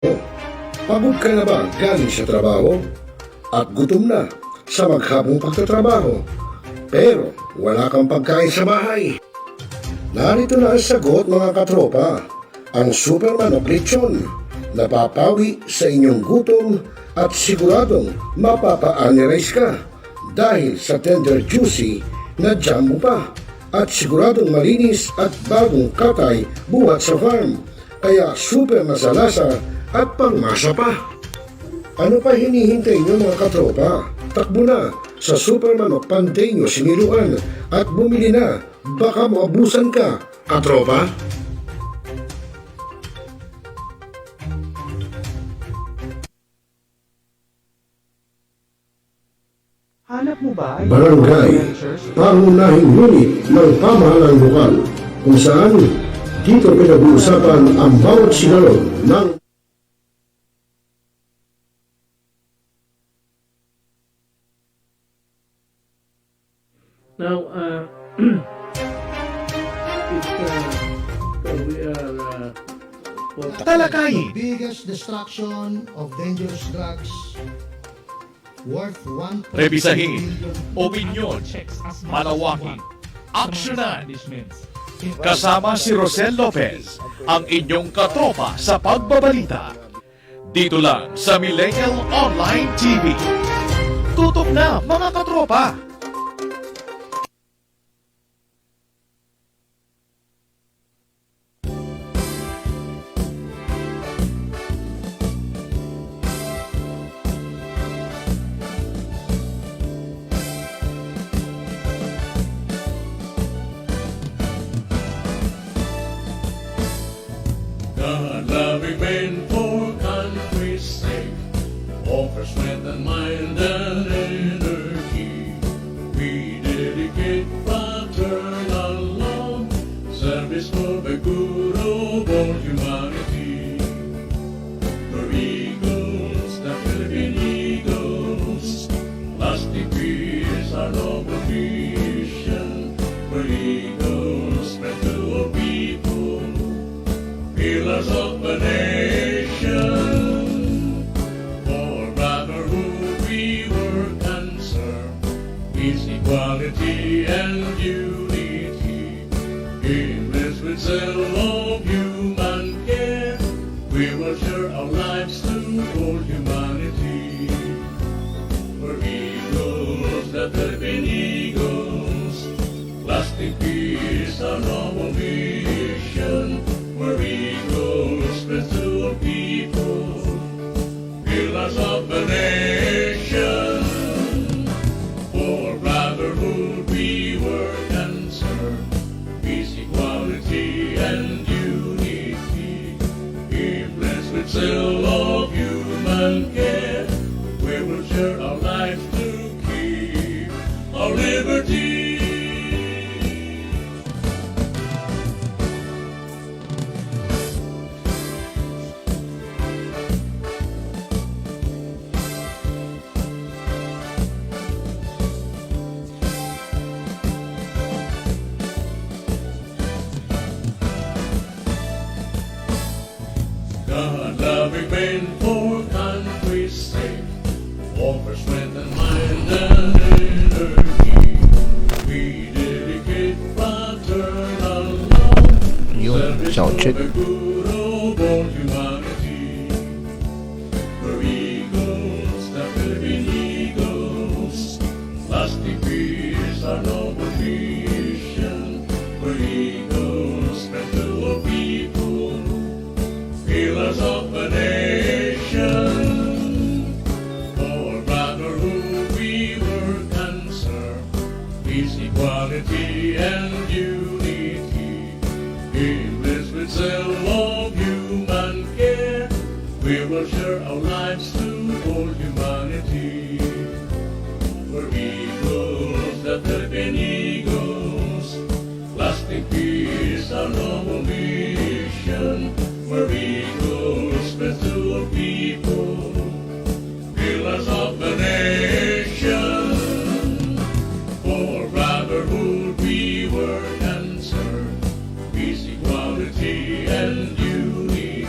Pagod ka na ba galing sa trabaho? At gutom na sa maghapong pagtatrabaho? Pero wala kang pagkain sa bahay? Narito na ang sagot mga katropa. Ang Super Manok Lechon. Napapawi sa inyong gutom at siguradong mapapa-anirize ka dahil sa tender juicy na jumbo pa at siguradong malinis at bagong katay buhat sa farm. Kaya super masalasa at pangmasa pa. Ano pa hinihintay nyo mga katropa? Takbo na sa Super Manok Panteño Siniluan at bumili na. Baka maubusan ka, katropa. Hanap mo ba ay Barangay, pangunahing unit ng pamahalang lokal kung saan dito pinag-uusapan ang bawat sinalog ng Now, we are talakayin? Biggest destruction of dangerous drugs worth 1.7 Rebisahin, billion. opinyon, malawaking, aksyonan. Kasama si Rosel Lopez, ang inyong katropa sa pagbabalita. Dito lang sa Millennial Online TV. Tutok na mga katropa! God-loving men for country's sake, offer strength and mind and energy. We dedicate fraternal love, service for the good of all humanity. We're eagles, the Philippine Eagles, lasting peace, our noble mission. We're eagles, spread to all people, pillars of the nation. For brotherhood we work and serve, peace, equality, and unity. In this with zeal of human care, we will share our lives to all humanity. We're eagles, the Philippine Eagles, lasting peace, our noble mission. We're eagles, spread to all people, pillars of the nation. For brotherhood we work and serve, peace, equality, and unity. If blessed with zeal of human care, we will share our lives to keep our liberty. God-loving men for country's sake, offer strength and mind and energy. We dedicate fraternal love, service for the good of all humanity. We're eagles, the Philippine Eagles, lasting peace, our noble mission. We're eagles, spread to all people, pillars of the nation. For brotherhood we work and serve, peace, equality, and unity. In this with zeal of human care, we will share our lives to all humanity. We're eagles, the Philippine Eagles, lasting peace, our noble mission. We're eagles, spread to all people, pillars of the nation. For brotherhood we work and serve, peace, equality, and unity.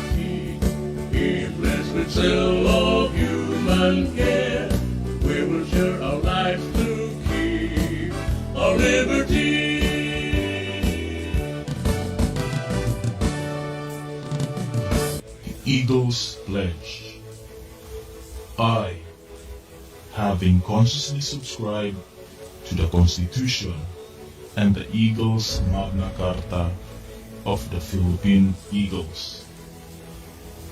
excel of human care. We will share our lives to keep our liberty. Eagles Pledge. I, having consciously subscribed to the Constitution and the Eagles Magna Carta of the Philippine Eagles,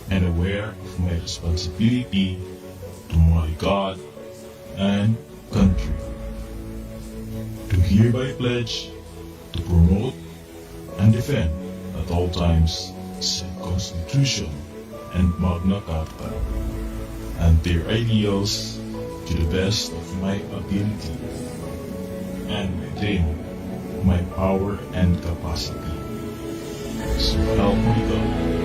and aware of my responsibility to my God and country, to hereby pledge to promote and defend at all times said Constitution and Magna Carta and their ideals to the best of my ability and within my power and capacity. So help me God.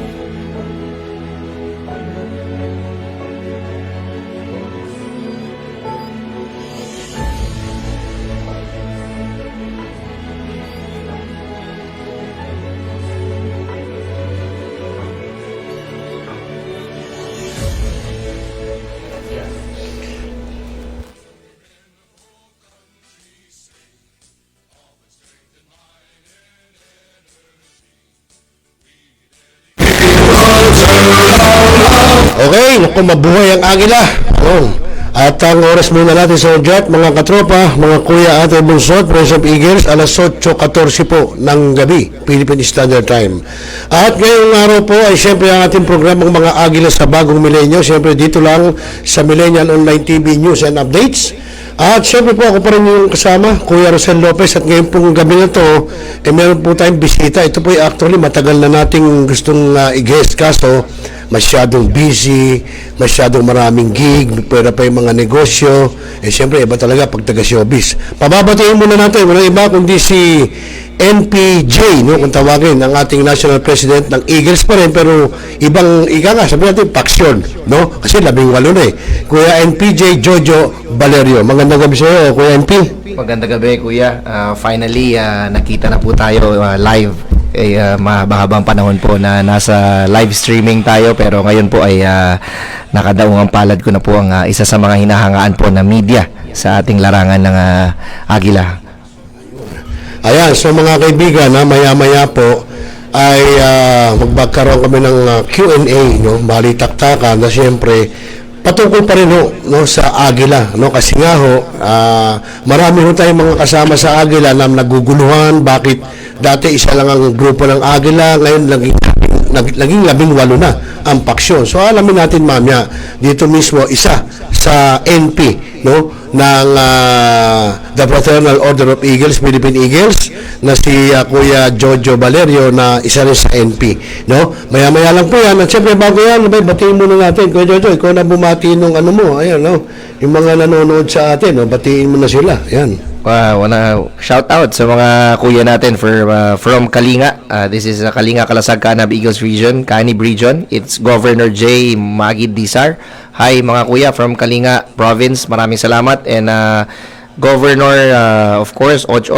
Okay, naku, mabuhay ang agila. Oh. At ang oras muna natin sa udyat, mga katropa, mga kuya, ate, bunsot, Prince of Eagles, alas 8:14 po ng gabi, Philippine Standard Time. At ngayong araw po ay siyempre ang ating programang mga agila sa bagong milenyo, siyempre dito lang sa Millennial Online TV News and Updates. At siyempre po ako pa rin yung kasama, Kuya Rosel Lopez, at ngayon pong gabi na to, meron po tayong bisita. Ito po ay actually matagal na nating gustong i-guest, kaso masyadong busy, masyadong maraming gig, pwera pa yung mga negosyo. Siyempre, iba talaga pag taga-showbiz. Pababatiin muna natin, walang iba kundi si NPJ, no, kung tawagin, ang ating National President ng Eagles pa rin, pero ibang, sabi natin, faction, no? Kasi 18 na eh. Kuya NPJ Jojo Valerio. Magandang gabi sa iyo, Kuya NP. Magandang gabi, Kuya. Finally, nakita na po tayo live. Mahabang panahon po na nasa live streaming tayo, pero ngayon po ay nakadaungang palad ko na po ang isa sa mga hinahangaan po na media sa ating larangan ng Agila. Ayan, so mga kaibigan, maya-maya po ay magkakaroon kami ng Q&A, no? Balitaktakan na siyempre patungkol pa rin no, sa Agila, no? Kasi nga marami ho tayong mga kasama sa Agila na naguguluhan, bakit dati isa lang ang grupo ng Agila, ngayon naging 18 na ang paksyon. So alamin natin mamaya dito mismo isa sa NP, no, ng the Fraternal Order of Eagles, Philippine Eagles, na si Kuya Jojo Valerio, na isa rin sa NP, no. Maya-maya lang po yan. At siyempre bago yan, batiin muna natin, Kuya Jojo, ikaw na bumati nung ano mo, ayan, no, yung mga nanonood sa atin, no, batiin mo na sila, ayan. Wanna shout out sa mga kuya natin from Kalinga. This is Kalinga Kalasag Kanab Eagles Region, Kanib Region. It's Governor J. Magid Disar. Hi mga kuya from Kalinga Province. Maraming salamat. And Governor, of course, Oj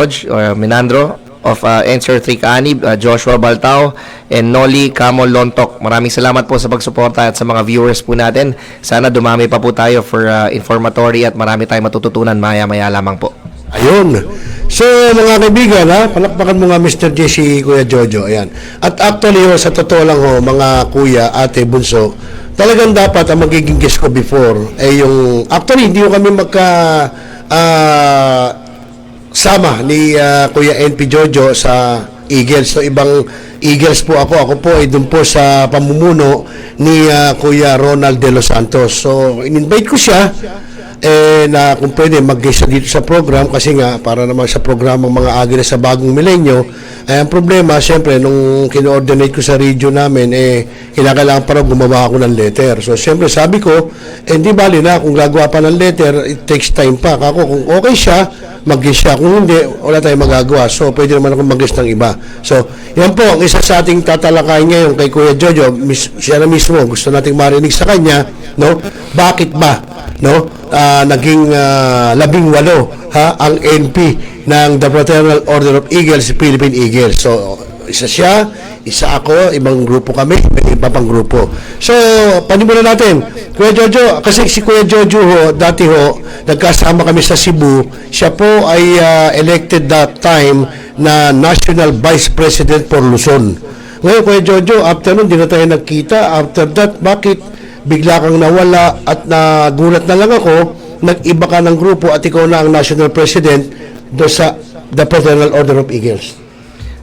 Minandro of Ensor 3 Kanib, Joshua Baltao, and Noli Camol Lontok. Maraming salamat po sa pagsuporta at sa mga viewers po natin. Sana dumami pa po tayo for informatory at marami tayong matututunan maya-maya lamang po. Ayun. So, mga kaibigan, palakpakan mo nga Mr. J si Kuya Jojo. Ayan. At actually, sa totoo lang mga kuya, ate, bunso, talagang dapat ang magiging guest ko before, yung, actually, hindi ko kami sama ni Kuya NP Jojo sa Eagles. So, ibang Eagles po ako. Ako po ay dun po sa pamumuno ni Kuya Ronald De Los Santos. So, in-invite ko siya na kung pwede mag-guest dito sa program, kasi nga para naman sa programang mga Agila sa bagong milenyo. Ang problema, siyempre, nung kino-ordinate ko sa region namin, kinakailangan para gumawa ako ng letter. So, siyempre, sabi ko, hindi bali na, kung gagawa pa ng letter, it takes time pa. Kako, kung okay siya, mag-guest siya. Kung hindi, wala tayong magagawa. So, pwede naman ako mag-guest ng iba. So, yan po, ang isa sa ating tatalakayin ngayon kay Kuya Jojo, siya na mismo, gusto nating marinig sa kanya, no? Bakit ba, no? Naging 18 ang NP ng the Fraternal Order of Eagles, Philippine Eagles. So, Isa siya, isa ako, ibang grupo kami, may iba pang grupo. So, panimulan natin. Kuya Jojo, kasi si Kuya Jojo ho, dati ho, nagkasama kami sa Cebu. Siya po ay elected that time na National Vice President for Luzon. Ngayon, Kuya Jojo, after nun, di na tayo nagkita. After that, bakit bigla kang nawala at nagulat na lang ako, nag-iba ka ng grupo at ikaw na ang National President do sa the Fraternal Order of Eagles?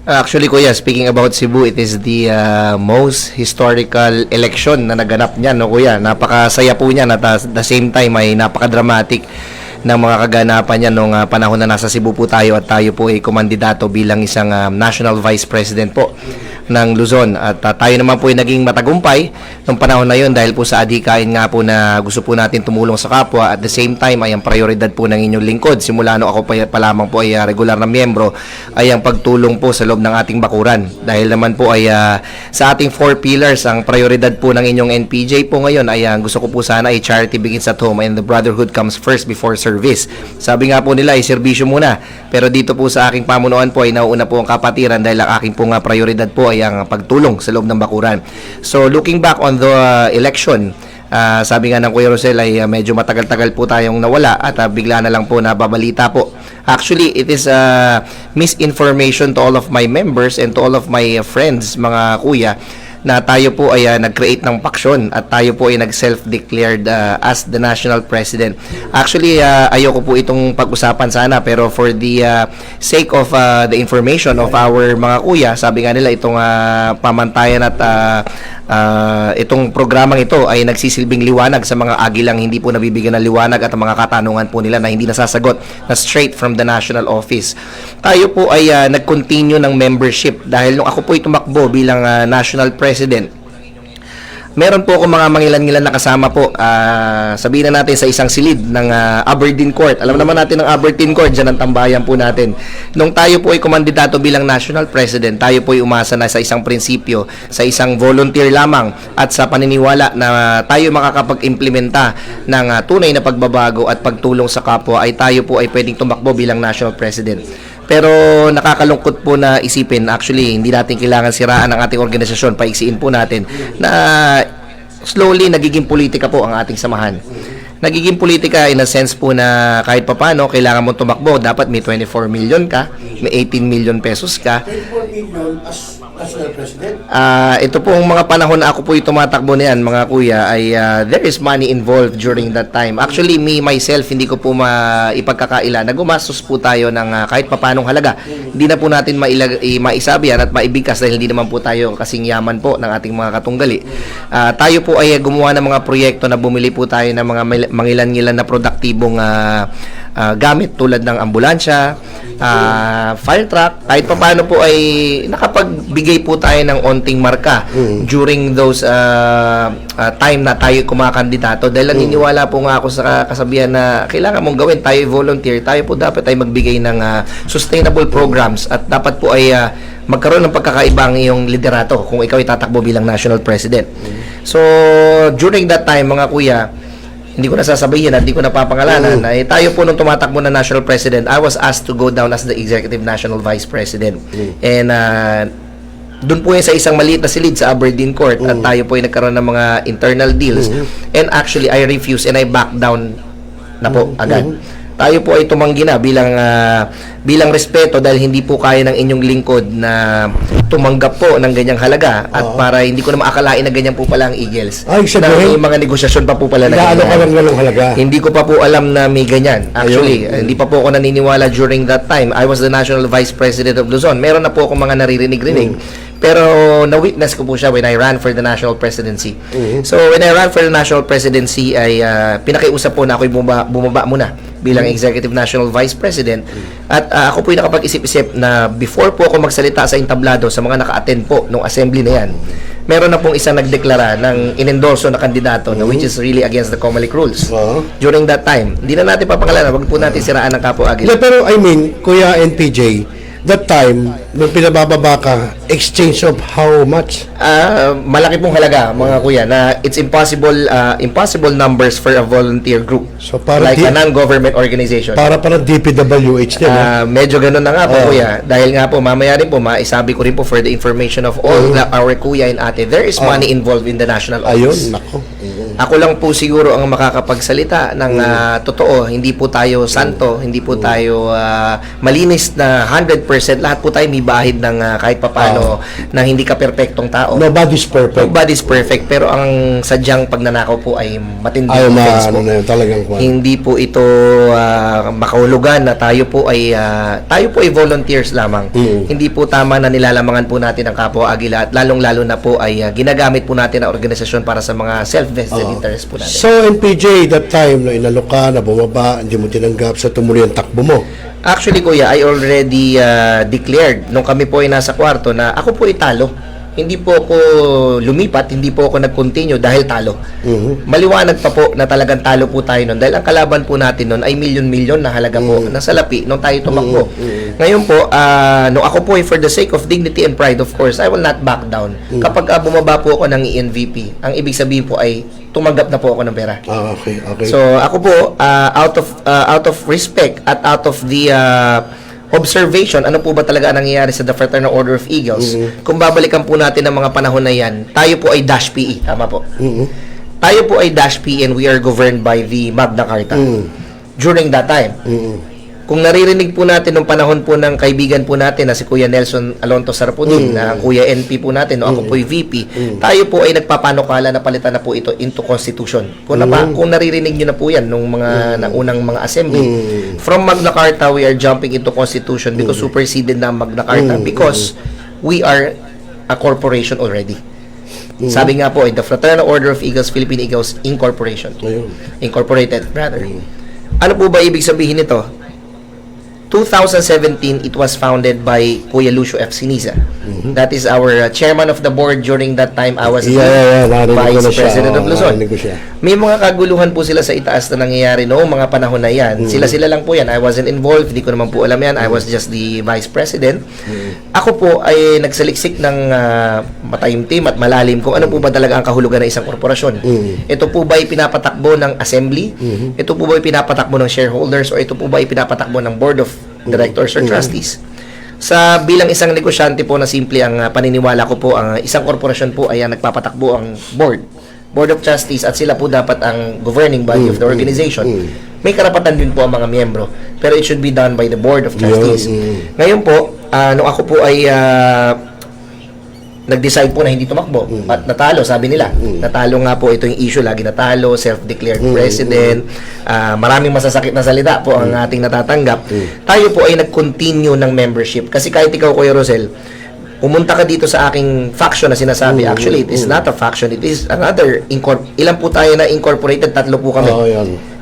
Actually, Kuya, speaking about Cebu, it is the most historical election na naganap niyan, no, Kuya? Napakasaya po niyan at the same time ay napaka-dramatic ng mga kaganapan niya nung panahon na nasa Cebu po tayo at tayo po ay kumandidato bilang isang National Vice President po ng Luzon. At tayo naman po ay naging matagumpay nung panahon na yon dahil po sa adhikain nga po na gusto po natin tumulong sa kapwa. At the same time ay ang prioridad po ng inyong lingkod. Simula no ako pa lamang po ay regular na miyembro ay ang pagtulong po sa loob ng ating bakuran. Dahil naman po ay sa ating 4 pillars, ang prioridad po ng inyong NPJ po ngayon ay gusto ko po sana ay charity begins at home and the brotherhood comes first before service. Sabi nga po nila ay serbisyo muna. Pero dito po sa aking pamunuan po ay nauuna po ang kapatiran dahil ang aking po nga prioridad po ay ang pagtulong sa loob ng bakuran. So looking back on the election, sabi nga ng Kuya Rosel ay medyo matagal-tagal po tayong nawala at bigla na lang po nababalita po. Actually, it is misinformation to all of my members and to all of my friends, mga kuya, na tayo po ay nag-create ng paksyon at tayo po ay nag-self-declared as the national president. Actually, ayoko po itong pag-usapan sana, pero for the sake of the information of our mga kuya, sabi nga nila itong pamantayan at itong programang ito ay nagsisilbing liwanag sa mga agilang hindi po nabibigyan ng liwanag at ang mga katanungan po nila na hindi nasasagot na straight from the national office. Tayo po ay nag-continue ng membership dahil nung ako po ay tumakbo bilang national president, meron po ako mga mangilan-ngilan na kasama po. Sabihin na natin sa isang silid ng Aberdeen Court. Alam naman natin ng Aberdeen Court, dyan ang tambayan po natin. Nung tayo po ay kumandidato bilang national president, tayo po ay umasa na sa isang prinsipyo, sa isang volunteer lamang at sa paniniwala na tayo makakapag-implementa ng tunay na pagbabago at pagtulong sa kapwa ay tayo po ay pwedeng tumakbo bilang national president. Pero nakakalungkot po na isipin, actually, hindi natin kailangan siraan ang ating organisasyon, paiksiin po natin, na slowly nagiging politika po ang ating samahan. Nagiging politika in a sense po na kahit papano, kailangan mo tumakbo, dapat may 24 million ka, may 18 million pesos ka. 24 million as national president? Ito pong mga panahon na ako po yung tumatakbo na yan, mga kuya, ay there is money involved during that time. Actually, me, myself, hindi ko po ipagkakaila na gumastos po tayo ng kahit papanong halaga. Hindi na po natin maisabi yan at maibigkas dahil hindi naman po tayo kasing yaman po ng ating mga katunggali. Tayo po ay gumawa ng mga proyekto na bumili po tayo ng mga mangilan-ngilan na produktibong gamit tulad ng ambulansya, fire truck. Kahit pa paano po ay nakapagbigay po tayo ng onting marka during those time na tayo kumakandidato. Dahil naniniwala po nga ako sa kasabihan na kailangan mong gawin, tayo volunteer, tayo po dapat ay magbigay ng sustainable programs at dapat po ay magkaroon ng pagkakaiba ang iyong liderato kung ikaw ay tatakbo bilang national president. So, during that time, mga kuya, hindi ko nasasabihin at hindi ko napapangalanan na tayo po nung tumatakbo na national president, I was asked to go down as the executive national vice president. And doon po yan sa isang maliit na silid sa Aberdeen Court at tayo po ay nagkaroon ng mga internal deals. And actually, I refused and I backed down na po agad. Tayo po ay tumanggi na bilang respeto dahil hindi po kaya ng inyong lingkod na tumanggap po ng ganyang halaga at para hindi ko na maakalain na ganyan po pala ang Eagles. Ay, na may mga negosasyon pa po pala na Gaano ka ganyan. lang ganong halaga? Hindi ko pa po alam na may ganyan. Actually, hindi pa po ako naniniwala during that time. I was the National Vice President of Luzon. Meron na po ako mga naririnig-rinig. Pero na-witness ko po siya when I ran for the national presidency. So, when I ran for the national presidency, ay pinakiusap po na ako'y bumaba muna bilang executive national vice president. At ako po yung nakapag-isip-isip na before po ako magsalita sa entablado sa mga naka-attend po nung assembly na yan, meron na pong isang nagdeklara ng inendorso na kandidato na which is really against the Comelec rules. During that time, hindi na natin papakalanan, wag po natin siraan ng kapwa agil. Pero I mean, Kuya NPJ, that time, nung pinabababa ka, exchange of how much? Malaki pong halaga, mga kuya, na it's impossible numbers for a volunteer group. So, para like a non-government organization. Para DPWH din. Medyo ganun na nga po, Oo. kuya. Dahil nga po, mamaya rin po, maisabi ko rin po for the information of all our kuya and ate, there is money involved in the national Ayun, office. nako. Ako lang po siguro ang makakapagsalita ng totoo. Hindi po tayo santo, hindi po tayo malinis na 100%. Lahat po tayo may bahid ng kahit papano na hindi ka perpektong tao. Nobody's perfect. Nobody's perfect, pero ang sadyang pagnanakaw po ay matindi Ayaw offense po. ano na yun, talagang kwan. Hindi po ito makahulugan na tayo po ay volunteers lamang. Hindi po tama na nilalamangan po natin ang kapwa Agila at lalong-lalo na po ay ginagamit po natin ang organisasyon para sa mga self-vested interest po natin. So, NPJ, that time, na inalok ka, na bumaba, hindi mo tinanggap, sa tumuloy ang takbo mo. Actually, kuya, I already declared nung kami po ay nasa kwarto na ako po ay talo. Hindi po ako lumipat, hindi po ako nag-continue dahil talo. Maliwanag pa po na talagang talo po tayo nun dahil ang kalaban po natin nun ay milyon-milyon na halaga po na salapi nung tayo tumakbo. Ngayon po, nung ako po ay for the sake of dignity and pride, of course, I will not back down. Kapag bumaba po ako ng ENVP, ang ibig sabihin po ay tumanggap na po ako ng pera. Okay. So ako po out of respect at out of the observation, ano po ba talaga ang nangyayari sa the Fraternal Order of Eagles? Kung babalikan po natin ang mga panahon na yan, tayo po ay Dash PE, tama po. Tayo po ay Dash PE and we are governed by the Magna Carta. During that time. Kung naririnig po natin nung panahon po ng kaibigan po natin na si Kuya Nelson Alonto Sarapudin, na Kuya NP po natin, no, ako po ay VP, tayo po ay nagpapanukala na palitan na po ito into Constitution. Kung naririnig nyo na po yan nung mga unang mga assembly, from Magna Carta, we are jumping into Constitution because superseded na ang Magna Carta because we are a corporation already. Sabi nga po, the Fraternal Order of Eagles, Philippine Eagles Incorporation. Incorporated, rather. Ano po ba ibig sabihin nito? 2017, it was founded by Kuya Lucio F. Siniza. That is our chairman of the board during that time. I was the vice president of Luzon. May mga kaguluhan po sila sa itaas na nangyayari noong mga panahon na yan. Sila lang po yan. I wasn't involved. Hindi ko naman po alam yan. I was just the vice president. Ako po ay nagsaliksik ng matayimtim at malalim kung ano po ba talaga ang kahulugan ng isang korporasyon. Ito po ba ay pinapatakbo ng assembly? Ito po ba ay pinapatakbo ng shareholders? O ito po ba ay pinapatakbo ng board of directors or trustees? Sa bilang isang negosyante po na simple ang paniniwala ko po, ang isang korporasyon po ay nagpapatakbo ang board of trustees at sila po dapat ang governing body of the organization. May karapatan din po ang mga miyembro, pero it should be done by the board of trustees. Ngayon po, nung ako po ay nag-decide po na hindi tumakbo at natalo, sabi nila. Natalo nga po, ito yung issue, lagi natalo, self-declared president, maraming masasakit na salita po ang ating natatanggap. Tayo po ay nag-continue ng membership. Kasi kahit ikaw, Kuya Rosel, pumunta ka dito sa aking faction na sinasabi, actually, it is not a faction, it is another, ilan po tayo na incorporated? Tatlo po kami.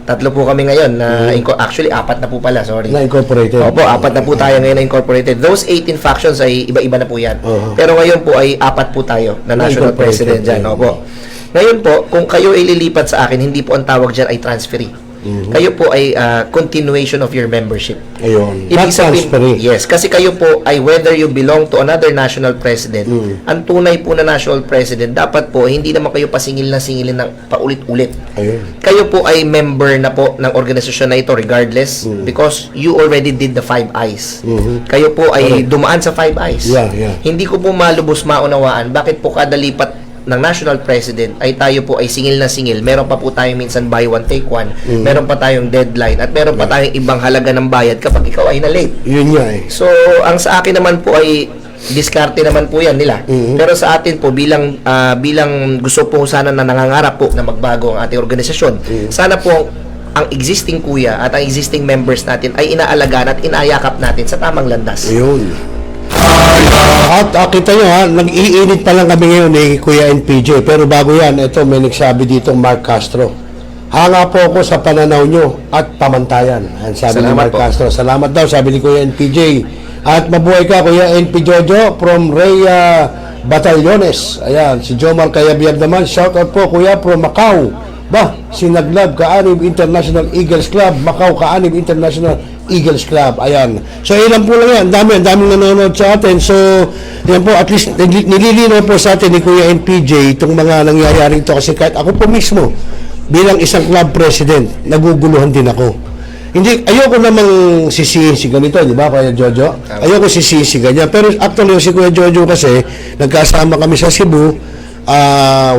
Tatlo po kami ngayon na actually apat na po pala, sorry. Na incorporated. Opo, apat na po tayo ngayon na incorporated. Those 18 factions ay iba-iba na po yan. Pero ngayon po ay apat po tayo na national president dyan. Opo. Ngayon po, kung kayo ay lilipat sa akin, hindi po ang tawag dyan ay transferee. Kayo po ay continuation of your membership. Ayun. Ibig sabihin, yes, kasi kayo po ay whether you belong to another national president, ang tunay po na national president, dapat po hindi naman kayo pasingil na singilin ng paulit-ulit. Ayun. Kayo po ay member na po ng organisasyon na ito regardless because you already did the 5 eyes. Kayo po ay dumaan sa 5 eyes. Hindi ko po malubos maunawaan bakit po kada lipat ng national president ay tayo po ay singil na singil. Meron pa po tayong minsan buy one take one. Meron pa tayong deadline at meron pa tayong ibang halaga ng bayad kapag ikaw ay na-late. Yun nga eh. So, ang sa akin naman po ay diskarte naman po yan nila. Pero sa atin po bilang gusto po sana na nangangarap po na magbago ang ating organisasyon, sana po ang existing kuya at ang existing members natin ay inaalagaan at inayakap natin sa tamang landas. Ayun. At kita nyo ha, nag-iinit pa lang kami ngayon ni Kuya NPJ. Pero bago yan, ito may nagsabi dito Mark Castro. Hanga po ako sa pananaw nyo at pamantayan. Ayan, sabi ni Mark Castro. Salamat daw, sabi ni Kuya NPJ. At mabuhay ka, Kuya NP Jojo from Rhea Batallones. Ayan, si Jomar Kayabiyab naman. Shout out po, Kuya, from Macau. Sinaglag Kaanib International Eagles Club, Macau Kaanib International Eagles Club. Ayan. So, ilan po lang yan. Ang daming nanonood sa atin. So, yan po, at least nililinaw po sa atin ni Kuya NPJ itong mga nangyayari ito. Kasi kahit ako po mismo, bilang isang club president, naguguluhan din ako. Hindi, ayoko namang sisihin si ganito, di ba, Kuya Jojo? Ayoko sisihin si ganyan. Pero actually, si Kuya Jojo kasi, nagkasama kami sa Cebu,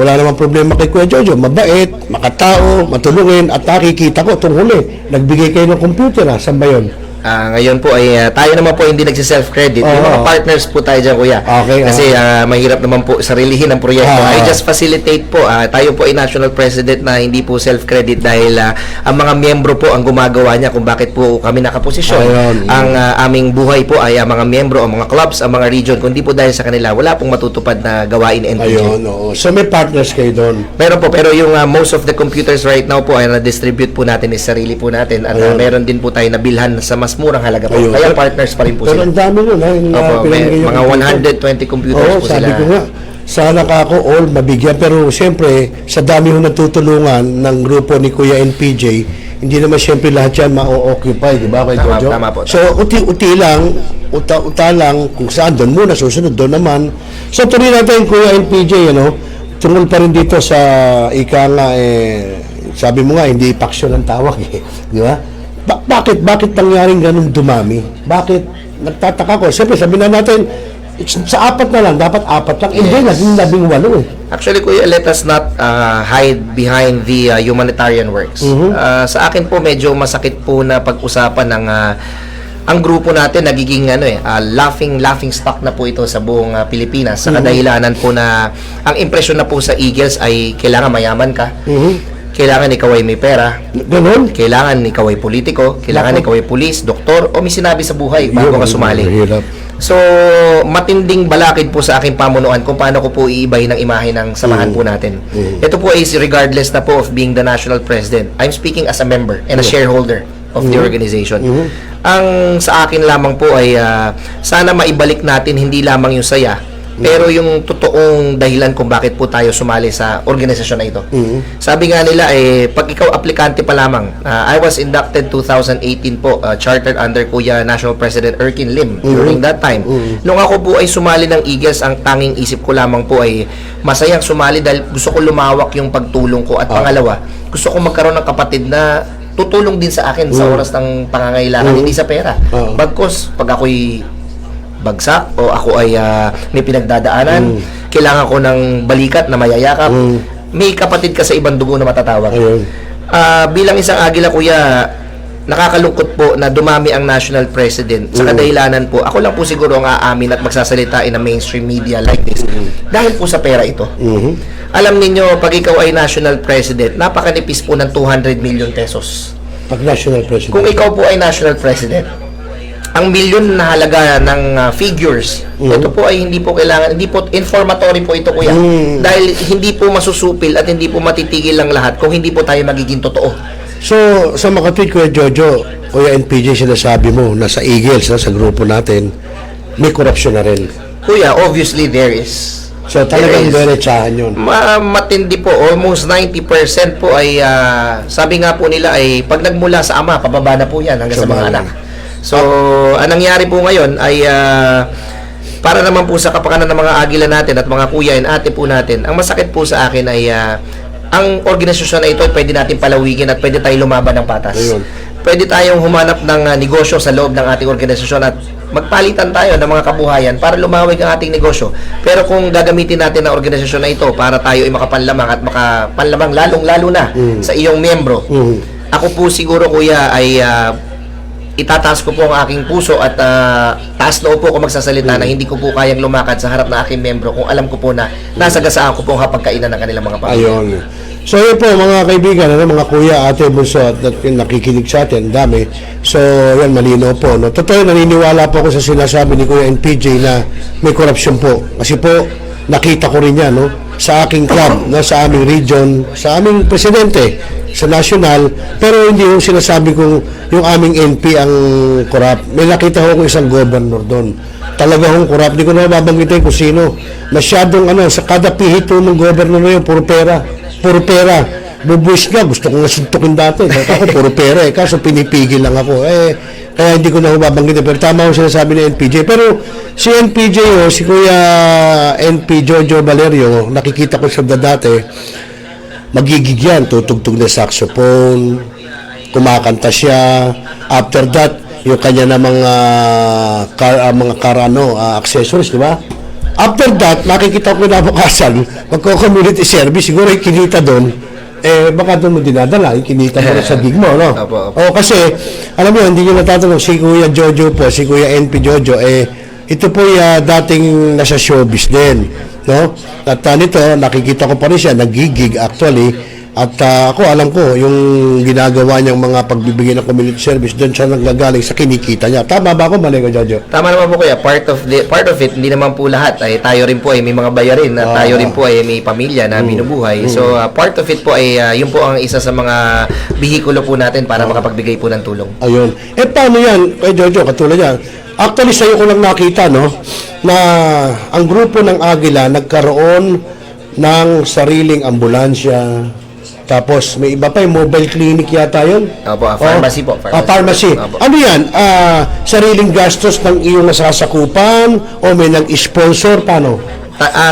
wala namang problema kay Kuya Jojo. Mabait, makatao, matulungin, at nakikita ko itong huli. Nagbigay kayo ng computer, saan ba yun? Ngayon po ay tayo naman po hindi nagsi-self-credit. Yung mga partners po tayo dyan, kuya. Okay, Kasi mahirap naman po sarilihin ang proyekto. I just facilitate po. Tayo po ay national president na hindi po self-credit dahil ang mga miyembro po ang gumagawa niya kung bakit po kami nakaposisyon. Ayun. Ang aming buhay po ay ang mga miyembro, ang mga clubs, ang mga region. Kundi po dahil sa kanila, wala pong matutupad na gawain NPJ. Ayun, oo. So, may partners kayo doon. Meron po, pero yung most of the computers right now po ay na-distribute po natin is sarili po natin. At meron din po tayo nabilhan sa mas murang halaga po. Ayun. Kaya partners pa rin po Pero sila. ang dami nun, Opo, may mga 120 computers Oo, po sabi sila. ko nga, sana ka ako all mabigyan. Pero siyempre, sa dami hong natutulungan ng grupo ni Kuya NPJ, hindi naman siyempre lahat yan ma-occupy, di ba, Kuya Tama, Jojo? tama po. So, uti-uti lang, uta lang, kung saan doon muna, susunod doon naman. So, tuloy natin, Kuya NPJ, tungkol pa rin dito sa ika nga, sabi mo nga, hindi paksyon ang tawag, di ba? Bakit nangyaring ganun dumami? Bakit? Nagtataka ko. Siyempre, sabi na natin, sa 4 na lang, dapat 4 lang. Hindi, naging 18 eh. Actually, kuya, let us not hide behind the humanitarian works. Sa akin po, medyo masakit po na pag-usapan ng ang grupo natin nagiging laughing stock na po ito sa buong Pilipinas sa kadahilanan po na ang impresyon na po sa Eagles ay kailangan mayaman ka. Kailangan ikaw ay may pera. Ganun? Kailangan ikaw ay politiko, kailangan ikaw ay pulis, doktor, o may sinabi sa buhay bago ka sumali. Mahirap. So, matinding balakid po sa aking pamunuan kung paano ko po iibahin ang imahe ng samahan po natin. Ito po is regardless na po of being the national president. I'm speaking as a member and a shareholder of the organization. Ang sa akin lamang po ay sana maibalik natin hindi lamang yung saya, pero yung totoong dahilan kung bakit po tayo sumali sa organisasyon na ito. Sabi nga nila, pag ikaw aplikante pa lamang, I was inducted 2018 po, chartered under Kuya National President Erkin Lim during that time. Nung ako po ay sumali ng Eagles, ang tanging isip ko lamang po ay masayang sumali dahil gusto ko lumawak yung pagtulong ko at pangalawa, gusto ko magkaroon ng kapatid na tutulong din sa akin sa oras ng pangangailangan, hindi sa pera. Bagkos, pag ako'y bagsak o ako ay may pinagdadaanan, kailangan ko ng balikat na mayayakap, may kapatid ka sa ibang dugo na matatawag. Bilang isang agila, kuya, nakakalungkot po na dumami ang national president sa kadahilanan po. Ako lang po siguro ang aamin at magsasalita in a mainstream media like this. Dahil po sa pera ito. Alam ninyo, pag ikaw ay national president, napakanipis po ng 200 million pesos. Pag national president. Kung ikaw po ay national president, ang milyon na halaga ng figures, ito po ay hindi po kailangan, hindi po informatory po ito, kuya. Dahil hindi po masusupil at hindi po matitigil ang lahat kung hindi po tayo magiging totoo. So, sa makatwid, Kuya Jojo, Kuya NPJ, sinasabi mo na sa Eagles, sa grupo natin, may korupsyon na rin. Kuya, obviously there is. So, talagang diretsahan yun. Matindi po, almost 90% po ay, sabi nga po nila ay, pag nagmula sa ama, pababa na po yan hanggang sa mga anak. So, ang nangyari po ngayon ay para naman po sa kapakanan ng mga agila natin at mga kuya and ate po natin, ang masakit po sa akin ay ang organisasyon na ito ay pwede natin palawigin at pwede tayong lumaban ng patas. Ayun. Pwede tayong humanap ng negosyo sa loob ng ating organisasyon at magpalitan tayo ng mga kabuhayan para lumawig ang ating negosyo. Pero kung gagamitin natin ang organisasyon na ito para tayo ay makapanlamang at makapanlamang lalong-lalo na sa iyong miyembro, ako po siguro, kuya, ay itataas ko po ang aking puso at taas loob po ako magsasalita na hindi ko po kayang lumakad sa harap ng aking membro kung alam ko po na nasagasaan ko po ang hapagkainan ng kanilang mga pamilya. Ayun. So, yun po, mga kaibigan, mga kuya, ate, bunso, at nakikinig sa atin, dami. So, yan, malino po. No? Totoo, naniniwala po ako sa sinasabi ni Kuya NPJ na may korupsyon po. Kasi po, nakita ko rin yan, no? Sa aking club, sa aming region, sa aming presidente, sa national, pero hindi yung sinasabi kong yung aming NP ang korap. May nakita ko kung isang governor doon. Talaga hong korap. Hindi ko na babanggitin kung sino. Masyadong sa kada pihito ng governor na yun, puro pera. Puro pera. Bubuis nga, gusto ko nga suntukin dati. Ako, puro pera. Kaso pinipigil lang ako. Kaya hindi ko na mabanggit. Pero tama ko sinasabi ni NPJ. Pero si NPJ, si Kuya NP Jojo Valerio, nakikita ko siya dati, magigig yan, tutugtog na saxophone, kumakanta siya. After that, yung kanya na mga accessories, di ba? After that, makikita ko na bukasan, magko-community service, siguro yung kinita doon, baka doon mo dinadala, yung kinita mo sa gig mo, no? Opo. O kasi, alam mo, hindi nyo natatanong, si Kuya Jojo po, si Kuya NP Jojo, ito po dating nasa showbiz din, no? At nito, nakikita ko pa rin siya, nagigig actually. At ako, alam ko, yung ginagawa niyang mga pagbibigay ng community service, doon siya nanggagaling sa kinikita niya. Tama ba ako, mali ko, Jojo? Tama naman po kuya, part of it, hindi naman po lahat ay tayo rin po ay may mga bayarin na tayo rin po ay may pamilya na binubuhay. So part of it po ay yun po ang isa sa mga bihikulo po natin para makapagbigay po ng tulong. Ayun. Paano yan, kay Jojo, katulad yan? Actually, sa'yo ko lang nakita, no, na ang grupo ng Agila nagkaroon ng sariling ambulansya. Tapos, may iba pa yung mobile clinic yata yun. Opo, pharmacy po. Pharmacy. Opo. Ano yan? Sariling gastos ng iyong nasasakupan o may nag-sponsor? Paano?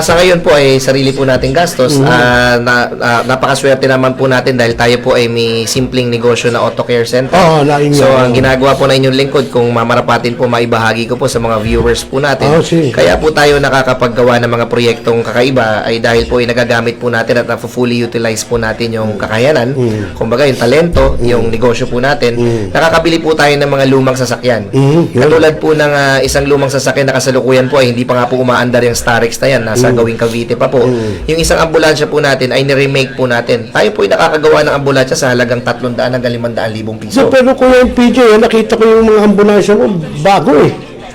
Sa ngayon po ay sarili po nating gastos. Napakaswerte naman po natin dahil tayo po ay may simpleng negosyo na auto care center. Oo, So, ang ginagawa po na inyong lingkod, kung mamarapatin po, maibahagi ko po sa mga viewers po natin. Sige. Kaya po tayo nakakapaggawa ng mga proyektong kakaiba ay dahil po ay nagagamit po natin at na-fully utilize po natin yung kakayanan. Kumbaga, yung talento, yung negosyo po natin. Nakakabili po tayo ng mga lumang sasakyan. Katulad po ng isang lumang sasakyan na kasalukuyan po ay hindi pa nga po umaandar yung Starex na yan. Nasa gawing Cavite pa po. Yung isang ambulansya po natin ay ni-remake po natin. Tayo po ay nakakagawa ng ambulansya sa halagang 300 hanggang 500,000 piso. So, pero Kuya NPJ, nakita ko yung mga ambulansya mo, bago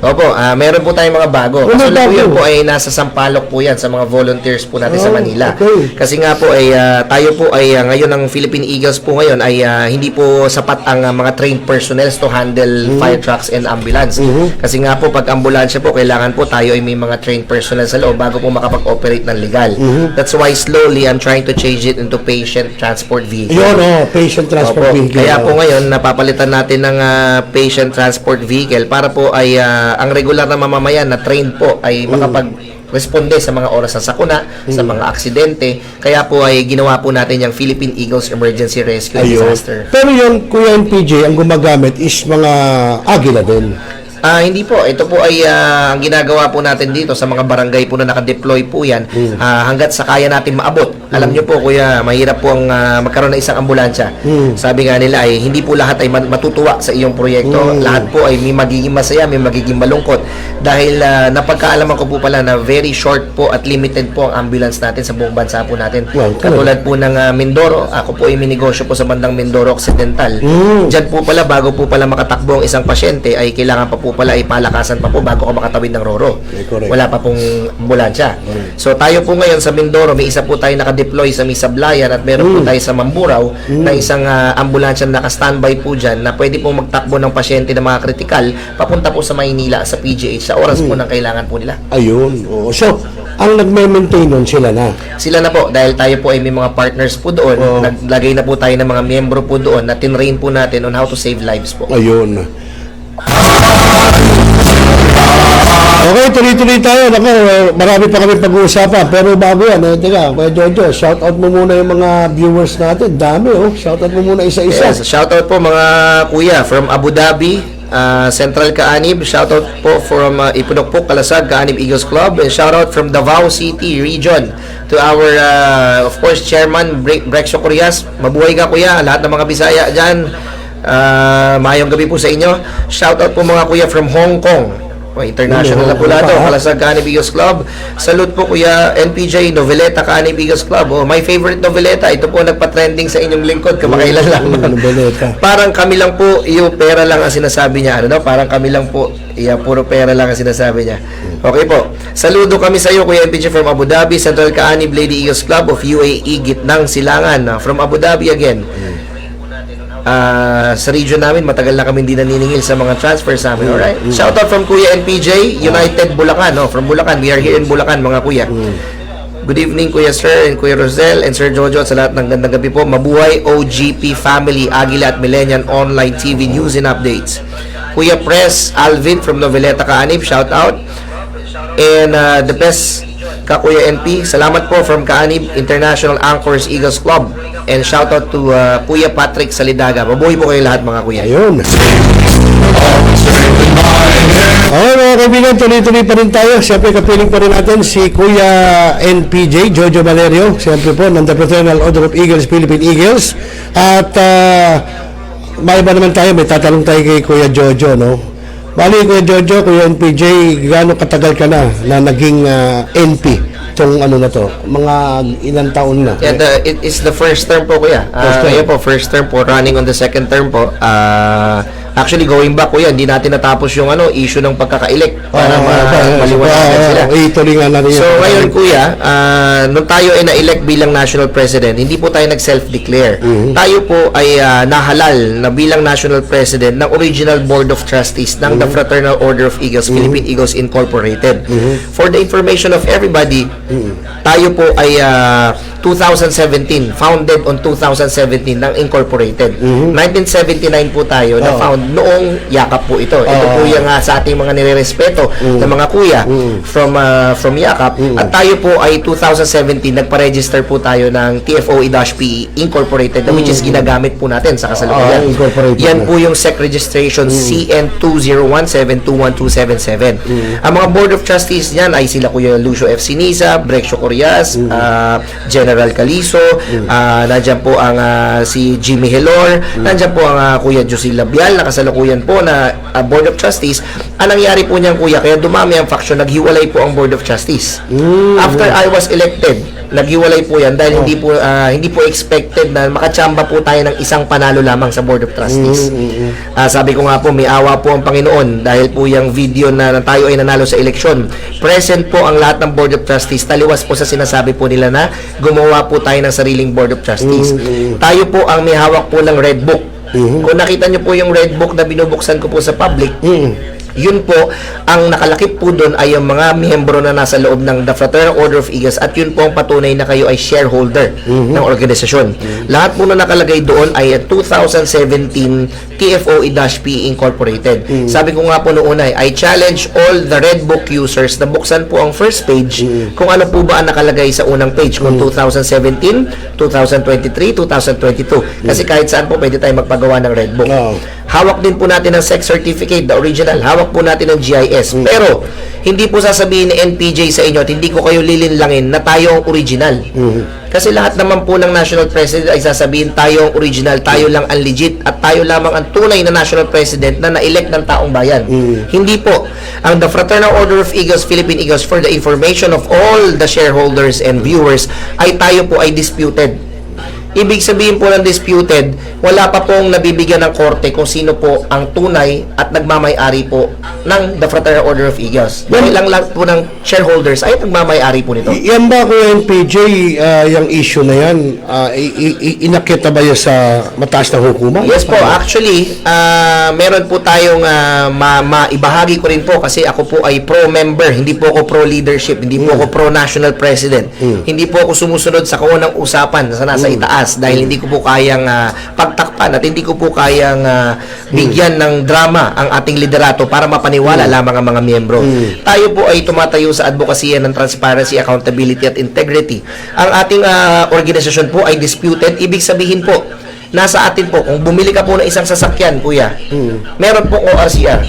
Opo, meron po tayong mga bago. Ano Kaso bago? po yan po ay nasa Sampaloc po yan sa mga volunteers po natin sa Manila. Okay. Kasi nga po ay tayo po ay ngayon ng Philippine Eagles po ngayon ay hindi po sapat ang mga trained personnel to handle fire trucks and ambulance. Kasi nga po pag ambulansya po kailangan po tayo ay may mga trained personnel sa loob bago po makapag-operate ng legal. That's why slowly I'm trying to change it into patient transport vehicle. Yun, patient transport Opo. vehicle. Kaya po ngayon, napapalitan natin ng patient transport vehicle para po ay ang regular na mamamayan na trained po ay makapag-responde sa mga oras ng sakuna, sa mga aksidente. Kaya po ay ginawa po natin yung Philippine Eagles Emergency Rescue and Disaster. Pero yung Kuya NPJ, ang gumagamit is mga Agila din. Hindi po. Ito po ay ang ginagawa po natin dito sa mga barangay po na nakadeploy po yan hanggat sa kaya natin maabot. Alam nyo po, kuya, mahirap po ang magkaroon ng isang ambulansya. Sabi nga nila ay hindi po lahat ay matutuwa sa iyong proyekto. Lahat po ay may magiging masaya, may magiging malungkot. Dahil napagkaalaman ko po pala na very short po at limited po ang ambulance natin sa buong bansa po natin. Katulad po ng Mindoro. Ako po ay minegosyo po sa bandang Mindoro Occidental. Diyan po pala, bago po pala makatakbo ang isang pasyente, ay kailangan pa po pala ay palakasan pa po bago ka makatawid ng Roro. Wala pa pong ambulansya. So tayo po ngayon sa Mindoro, may isa po tayo nakadeploy sa Misablayan at meron po tayo sa Mamburao na isang ambulansya na naka-standby po dyan na pwede po magtakbo ng pasyente na mga kritikal papunta po sa Maynila sa PGH sa oras po ng kailangan po nila. Ayun. Oo. So, ang nagme-maintain nun sila na. Sila na po, dahil tayo po ay may mga partners po doon, naglagay na po tayo ng mga miyembro po doon na tinrain po natin on how to save lives po. Ayun. Okay, tuloy-tuloy tayo. Naku, marami pa kami pag-uusapan. Pero bago yan, teka, Kuya Jojo, shout out mo muna yung mga viewers natin. Dami, shout out mo muna isa-isa. Yes, shout out po mga kuya from Abu Dhabi, Central Kaanib. Shout out po from Ipinokpok, Kalasag, Kaanib Eagles Club. And shout out from Davao City region to our, of course, Chairman Brexo Corias. Mabuhay ka kuya, lahat ng mga Bisaya dyan. Mayong gabi po sa inyo. Shout out po mga kuya from Hong Kong. International na po lahat. Kalasag Kaanib Eagles Club. Salute po kuya NPJ Noveleta Kaanib Eagles Club. My favorite noveleta. Ito po nagpa-trending sa inyong lingkod. Kamakailan lang. Parang kami lang po, yung pera lang ang sinasabi niya. Parang kami lang po, puro pera lang ang sinasabi niya. Okay po. Saludo kami sa iyo kuya NPJ from Abu Dhabi, Central Kaanib Lady Eagles Club of UAE, Gitnang Silangan. From Abu Dhabi again. Sa region namin, matagal na kami hindi naniningil sa mga transfers namin. Alright? Shout out from Kuya NPJ, United Bulacan. From Bulacan. We are here in Bulacan, mga kuya. Good evening, Kuya Sir and Kuya Rosel and Sir Jojo at sa lahat ng gandang gabi po. Mabuhay OGP Family, Agila at Millennial Online TV News and Updates. Kuya Press Alvin from Noveleta Kaanib, shout out. And the best ka Kuya NP, salamat po from Kaanib International Anchors Eagles Club. And shout out to Kuya Patrick Salidaga. Mabuhay po kayo lahat mga kuya. Ayun. Okay mga kaibigan, tuloy-tuloy pa rin tayo. Siyempre kapiling pa rin natin si Kuya NPJ, Jojo Valerio. Siyempre po, ng The Fraternal Order of Eagles, Philippine Eagles. At may iba naman tayo, may tatanong tayo kay Kuya Jojo, no? Bali, Kuya Jojo, Kuya NPJ, gaano katagal ka na naging NP? Itong ano na to, mga ilang taon na? Yeah, it is the first term po kuya. Ayan po, first term po, running on the second term po. Actually, going back kuya, hindi natin natapos yung issue ng pagkaka-elect para maliwanagan sila. Ituloy nga natin. So ngayon kuya, nung tayo ay na-elect bilang national president, hindi po tayo nag-self-declare. Tayo po ay nahalal na bilang national president ng original board of trustees ng the Fraternal Order of Eagles, Philippine Eagles Incorporated. For the information of everybody, tayo po ay 2017, founded on 2017 ng Incorporated. 1979 po tayo na found noong yakap po ito. Ito po yung sa ating mga nirerespeto ng mga kuya from yakap. At tayo po ay 2017 nagpa-register po tayo ng TFOE-PE Incorporated which is ginagamit po natin sa kasalukuyan. Yan po yung SEC registration CN 2017212277. Ang mga board of trustees niyan ay sila Kuya Lucio F. Sinisa, Brexio Corias, General Caliso, nandiyan po ang si Jimmy Helor, nandiyan po ang Kuya Josie Labial na kasalukuyan po na board of trustees. Ang nangyari po niyan kuya, kaya dumami ang faction, naghiwalay po ang board of trustees. After I was elected, naghiwalay po yan dahil hindi po expected na makachamba po tayo ng isang panalo lamang sa board of trustees. Sabi ko nga po, may awa po ang Panginoon dahil po yung video na tayo ay nanalo sa eleksyon. Present po ang lahat ng board of trustees, taliwas po sa sinasabi po nila na gumawa po tayo ng sariling board of trustees. Tayo po ang may hawak po ng red book. Kung nakita nyo po yung red book na binubuksan ko po sa public, yun po, ang nakalakip po doon ay yung mga miyembro na nasa loob ng The Fraternal Order of Eagles at yun po ang patunay na kayo ay shareholder ng organisasyon. Lahat po na nakalagay doon ay 2017 TFOE-PE Incorporated. Sabi ko nga po noon ay, I challenge all the red book users na buksan po ang first page kung ano po ba ang nakalagay sa unang page, kung 2017, 2023, 2022. Kasi kahit saan po pwede tayo magpagawa ng red book. Hawak din po natin ng SEC certificate, the original. Hawak po natin ng GIS. Pero, hindi po sasabihin ni NPJ sa inyo at hindi ko kayo lilinlangin na tayo ang original. Kasi lahat naman po ng national president ay sasabihin tayo ang original, tayo lang ang legit, at tayo lamang ang tunay na national president na na-elect ng taong bayan. Hindi po. Ang The Fraternal Order of Eagles, Philippine Eagles, for the information of all the shareholders and viewers, ay tayo po ay disputed. Ibig sabihin po ng disputed, wala pa pong nabibigyan ng korte kung sino po ang tunay at nagmamay-ari po ng The Fraternal Order of Eagles. Ilang lang po ng shareholders ay nagmamay-ari po nito. Yan ba Kuya NPJ, yung issue na yan, inakita ba yan sa mataas na hukuman? Yes po, actually, meron po tayong maibahagi ko rin po kasi ako po ay pro-member, hindi po ako pro-leadership, hindi po ako pro-national president, hindi po ako sumusunod sa kaunang usapan sa nasa itaas dahil hindi ko po kayang pagtakpan at hindi ko po kayang bigyan ng drama ang ating liderato para mapaniwala lamang ang mga miyembro. Tayo po ay tumatayo sa advokasya ng transparency, accountability at integrity. Ang ating organisasyon po ay disputed. Ibig sabihin po, nasa atin po, kung bumili ka po ng isang sasakyan, kuya, meron po ORCR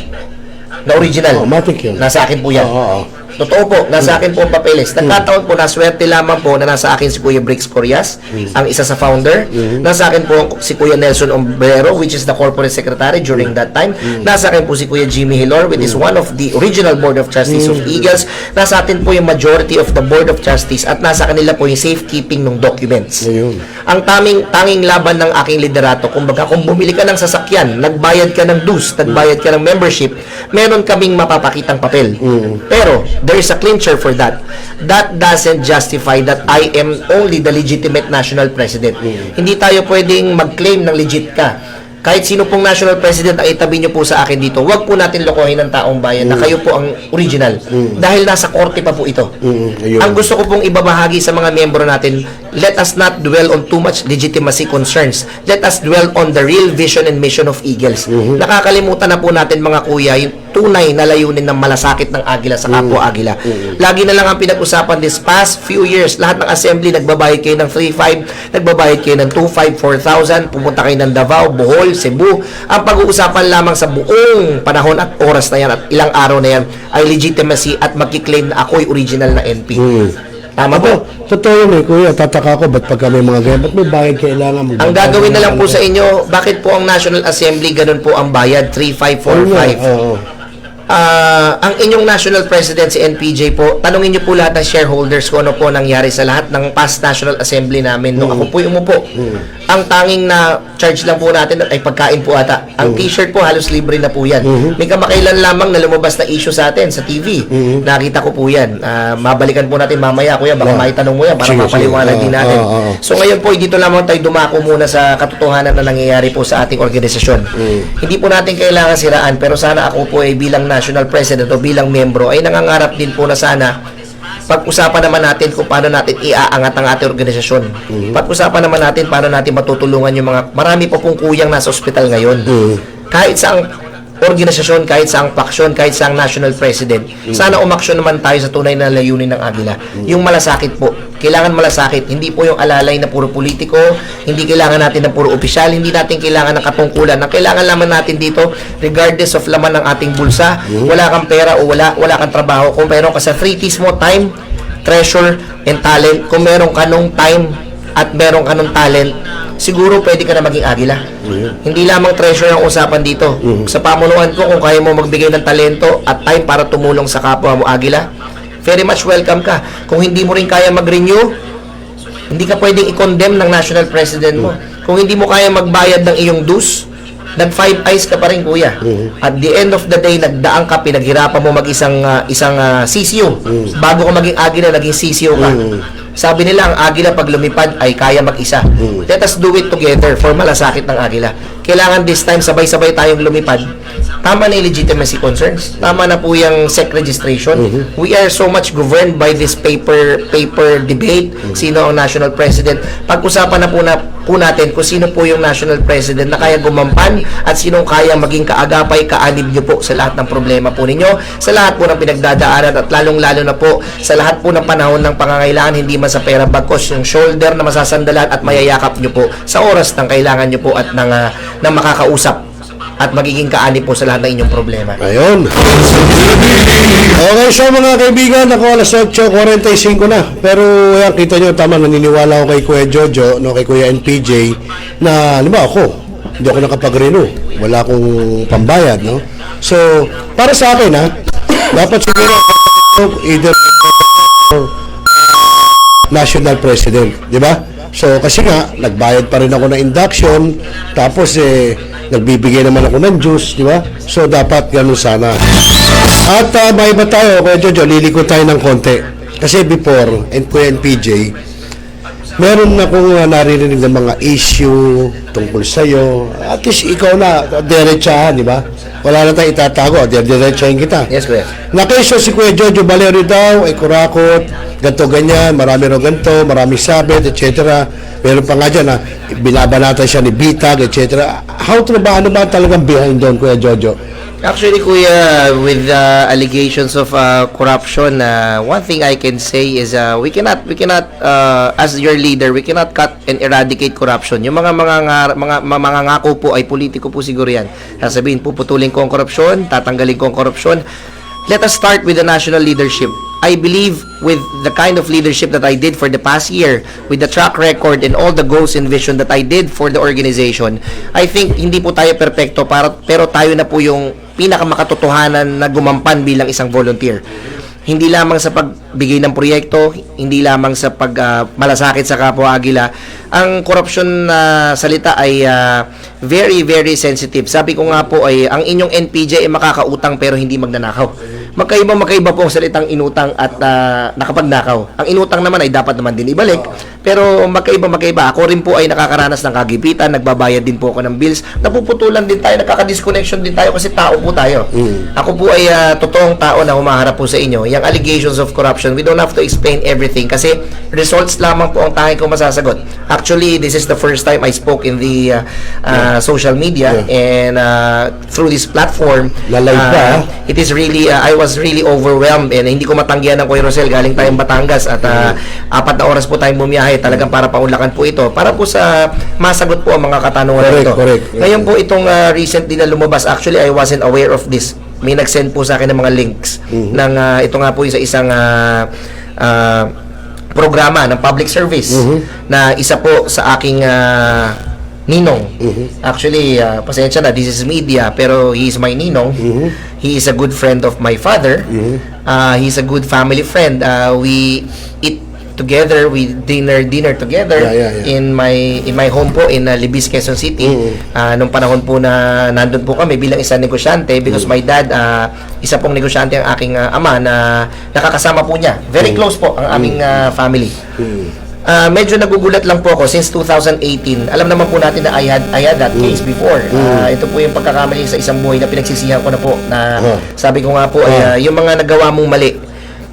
na original. Matik yun. Nasa akin po yan. Totoo po, nasa akin po ang papeles. Nagkataon po, naswerte lamang po na nasa akin si Kuya Brix Corias, ang isa sa founder. Nasa akin po si Kuya Nelson Ombrero, which is the corporate secretary during that time. Nasa akin po si Kuya Jimmy Hilor, which is one of the original board of trustees of Eagles. Nasa atin po yung majority of the board of trustees at nasa kanila po yung safekeeping ng documents. Ang tanging laban ng aking liderato, kumbaga kung bumili ka ng sasakyan, nagbayad ka ng dues, nagbayad ka ng membership, meron kaming mapapakitang papel. Pero there is a clincher for that. That doesn't justify that I am only the legitimate national president. Hindi tayo pwedeng mag-claim ng legit ka. kahit sino pong national president ang itabi nyo po sa akin dito, wag po natin lokohin ng taong bayan na kayo po ang original. Dahil nasa korte pa po ito. Ayun. Ang gusto ko pong ibabahagi sa mga miyembro natin, let us not dwell on too much legitimacy concerns. Let us dwell on the real vision and mission of Eagles. Nakakalimutan na po natin mga kuya, yung tunay na layunin ng malasakit ng Agila sa kapwa Agila. Lagi na lang ang pinag-usapan this past few years, lahat ng assembly nagbabayad kayo ng 3,500, nagbabayad kayo ng 2,500, 4,000, pumunta kayo ng Davao, Bohol, Cebu. Ang pag-uusapan lamang sa buong panahon at oras na yan at ilang araw na yan ay legitimacy at magkiklaim na ako'y original na NP. Tama po? Totoo yun kuya. Tataka ko, ba't pagka may mga ganyan, ba't may bayad kailangan? Ang gagawin na lang po sa inyo, bakit po ang National Assembly ganun po ang bayad, 3,545? Oo. Ang inyong National President si NPJ po, tanungin niyo po lahat ng shareholders kung ano po nangyari sa lahat ng past National Assembly namin nung ako po yung umupo. Ang tanging na charge lang po natin ay pagkain po ata. Ang t-shirt po halos libre na po yan. May kamakailan lamang na lumabas na issue sa atin sa TV. Nakita ko po yan. Mabalikan po natin mamaya kuya, baka maitanong mo yan para mapaliwanag din natin. So ngayon po, dito lamang tayo dumako muna sa katotohanan na nangyayari po sa ating organisasyon. Hindi po natin kailangan siraan, pero sana ako po ay bilang National President o bilang membro ay nangangarap din po na sana pag-usapan naman natin kung paano natin iaangat ang ating organisasyon. Pag-usapan naman natin paano natin matutulungan yung mga marami pa pong kuyang nasa ospital ngayon. Kahit sa organisasyon, kahit sa faksyon, kahit sa national president, sana umaksyon naman tayo sa tunay na layunin ng Agila. Yung malasakit po. Kailangan malasakit. Hindi po yung alalay na puro politiko, hindi kailangan natin ng puro opisyal, hindi natin kailangan ng katungkulan. Ang kailangan naman natin dito, regardless of laman ng ating bulsa, wala kang pera o wala kang trabaho, kung meron ka sa 3 T's mo, time, treasure, and talent, kung meron ka nung time at meron ka nung talent, siguro pwede ka na maging Agila. Hindi lamang treasure ang usapan dito. Sa pamunuan ko, kung kaya mo magbigay ng talento at time para tumulong sa kapwa mo Agila, very much welcome ka. Kung hindi mo rin kaya mag-renew, hindi ka pwedeng i-condemn ng national president mo. Kung hindi mo kaya magbayad ng iyong dues, nag-5 eyes ka pa rin kuya. At the end of the day, nagdaan ka, pinaghirapan mo mag-isang CCO. Bago ka maging Agila, naging CCO ka. Sabi nila, ang Agila pag lumipad ay kaya mag-isa. Let us do it together for malasakit ng Agila. Kailangan this time, sabay-sabay tayong lumipad. Tama na yung legitimacy concerns. Tama na po yung SEC registration. We are so much governed by this paper debate. Sino ang national president? Pag-usapan na po natin kung sino po yung national president na kaya gumampan at sino kaya maging kaagapay, kaanib nyo po sa lahat ng problema po ninyo, sa lahat po ng pinagdadaanan at lalong-lalo na po sa lahat po ng panahon ng pangangailangan, hindi man sa pera bagkos, yung shoulder na masasandalan at mayayakap nyo po sa oras ng kailangan nyo po at ng makakausap at magiging kaanib po sa lahat ng inyong problema. Ayun. Okay, so mga kaibigan, ako alas 8:45 na. Pero yan, kita nyo, tama, naniniwala ako kay Kuya Jojo, no, kay Kuya NPJ, na, lima ako, hindi ako nakapag-renew. Wala akong pambayad, no? So, para sa akin, ha, dapat siguro either national president, di ba? So, kasi nga, nagbayad pa rin ako ng induction, tapos, nagbibigay naman ako ng juice, di ba? So, dapat ganun sana. At may iba tayo, Kuya Jojo, liliko tayo ng konti. Kasi before, Kuya NPJ, meron akong naririnig ng mga issue tungkol sa'yo. At least ikaw na, diretsahan, di ba? Wala na tayong itatago, diretsahin kita. Yes, Kuya. Nakiso si Kuya Jojo Valerio daw, ay kurakot, ganto ganyan, marami rin ganto, maraming sabit, etc. Meron pa nga dyan, binabanatan siya ni Bitag, etc. How to ba, ano ba talagang behind doon, Kuya Jojo? Actually, Kuya, with allegations of corruption, one thing I can say is we cannot as your leader, we cannot cut and eradicate corruption. Yung mga ngako po ay politiko po siguro yan. Sasabihin, puputulin ko ang korupsyon, tatanggalin ko ang korupsyon. Let us start with the national leadership. I believe with the kind of leadership that I did for the past year, with the track record and all the goals and vision that I did for the organization, I think hindi po tayo perpekto, pero tayo na po yung pinakamakatotohanan na gumampan bilang isang volunteer. Hindi lamang sa pagbigay ng proyekto, hindi lamang sa malasakit sa kapwa Agila. Ang korupsyon na salita ay very, very sensitive. Sabi ko nga po ay ang inyong NPJ ay makakautang pero hindi magnanakaw. Magkaiba po ang salitang inutang at nakapagnakaw. Ang inutang naman ay dapat naman din ibalik. Pero magkaiba. Ako rin po ay nakakaranas ng kagipitan, nagbabayad din po ako ng bills. Napuputulan din tayo, nakaka-disconnection din tayo kasi tao po tayo. Ako po ay totoong tao na humaharap po sa inyo. Yung allegations of corruption, we don't have to explain everything kasi results lamang po ang tanging ko masasagot. Actually, this is the first time I spoke in the social media and through this platform. Na-live pa, It is really, I was really overwhelmed and hindi ko matanggihan ng Kuya Rosel. Galing tayong Batangas at 4 na oras po tayong bumiyahe. Talagang para paunlakan po ito. Para po sa masagot po ang mga katanungan nito. Correct. Ngayon po itong recently na lumabas, actually I wasn't aware of this. May nag-send po sa akin ng mga links ng ito nga po yung sa isang programa ng public service na isa po sa aking ninong. Actually, pasensya na, this is media, pero he is my ninong. He is a good friend of my father. He's a good family friend. We eat together, we dinner together in my home po in Libis, Quezon City. Nung panahon po na nandun po kami bilang isang negosyante because my dad, isa pong negosyante ang aking ama na nakakasama po niya. Very close po ang aming family. Medyo nagugulat lang po ako since 2018. Alam naman po natin na I had that case before. Ito po yung pagkakamali sa isang buhay na pinagsisihan ko na po na sabi ko nga po ay yung mga nagawa mong mali,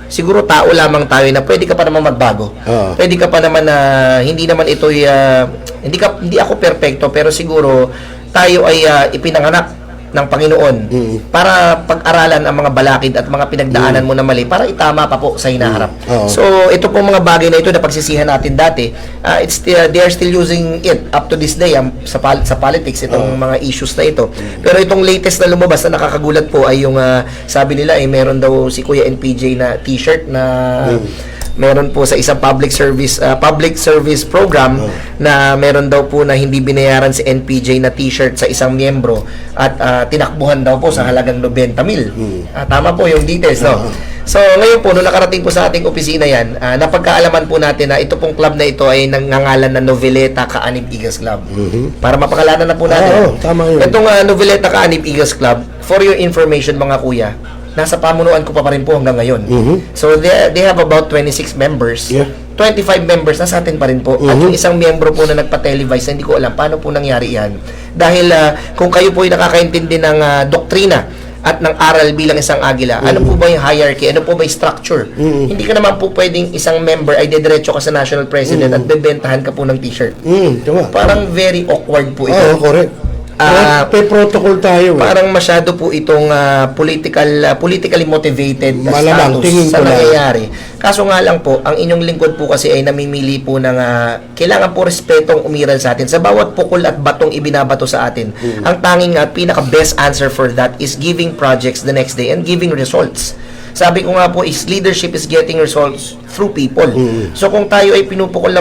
siguro tao lamang tayo na pwede ka pa naman magbago. Pwede ka pa naman na hindi naman ito hindi ako perpekto pero siguro tayo ay ipinanganak ng Panginoon para pag-aralan ang mga balakid at mga pinagdaanan mo na mali para itama pa po sa hinaharap. So ito pong mga bagay na ito na pagsisihan natin dati, they are still using it up to this day sa politics itong mga issues na ito. Pero itong latest na lumabas na nakakagulat po ay yung sabi nila ay meron daw si Kuya NPJ na t-shirt na meron po sa isang public service program na meron daw po na hindi binayaran si NPJ na t-shirt sa isang miyembro at tinakbuhan daw po sa halagang 90,000. Tama po yung details, no? So, ngayon po, nung nakarating po sa ating opisina yan, napagkaalaman po natin na ito pong club na ito ay nangangalan na Noveleta Kaanib Eagles Club. Para mapakalanan na po natin. Tama yun. Itong Noveleta Kaanib Eagles Club, for your information mga kuya, nasa pamunuan ko pa rin po hanggang ngayon. So, they have about 26 members. 25 members na sa atin pa rin po. At yung isang miyembro po na nagpa-televise, hindi ko alam paano po nangyari yan. Dahil kung kayo po ay nakakaintindi ng doktrina at ng aral bilang isang agila, ano po ba yung hierarchy? Ano po ba yung structure? Hindi ka naman po pwedeng isang member ay dediretso ka sa national president at bebentahan ka po ng t-shirt. Parang very awkward po ito. Correct. May protocol tayo. Parang masyado po itong politically motivated na Malamang, tingin status sa ko lang. nangyayari. Kaso nga lang po, ang inyong lingkod po kasi ay namimili po ng kailangan po respetong umiral sa atin. Sa bawat pukol at batong ibinabato sa atin, ang tanging at pinaka-best answer for that is giving projects the next day and giving results. Sabi ko nga po, is leadership is getting results through people. So kung tayo ay pinupukol,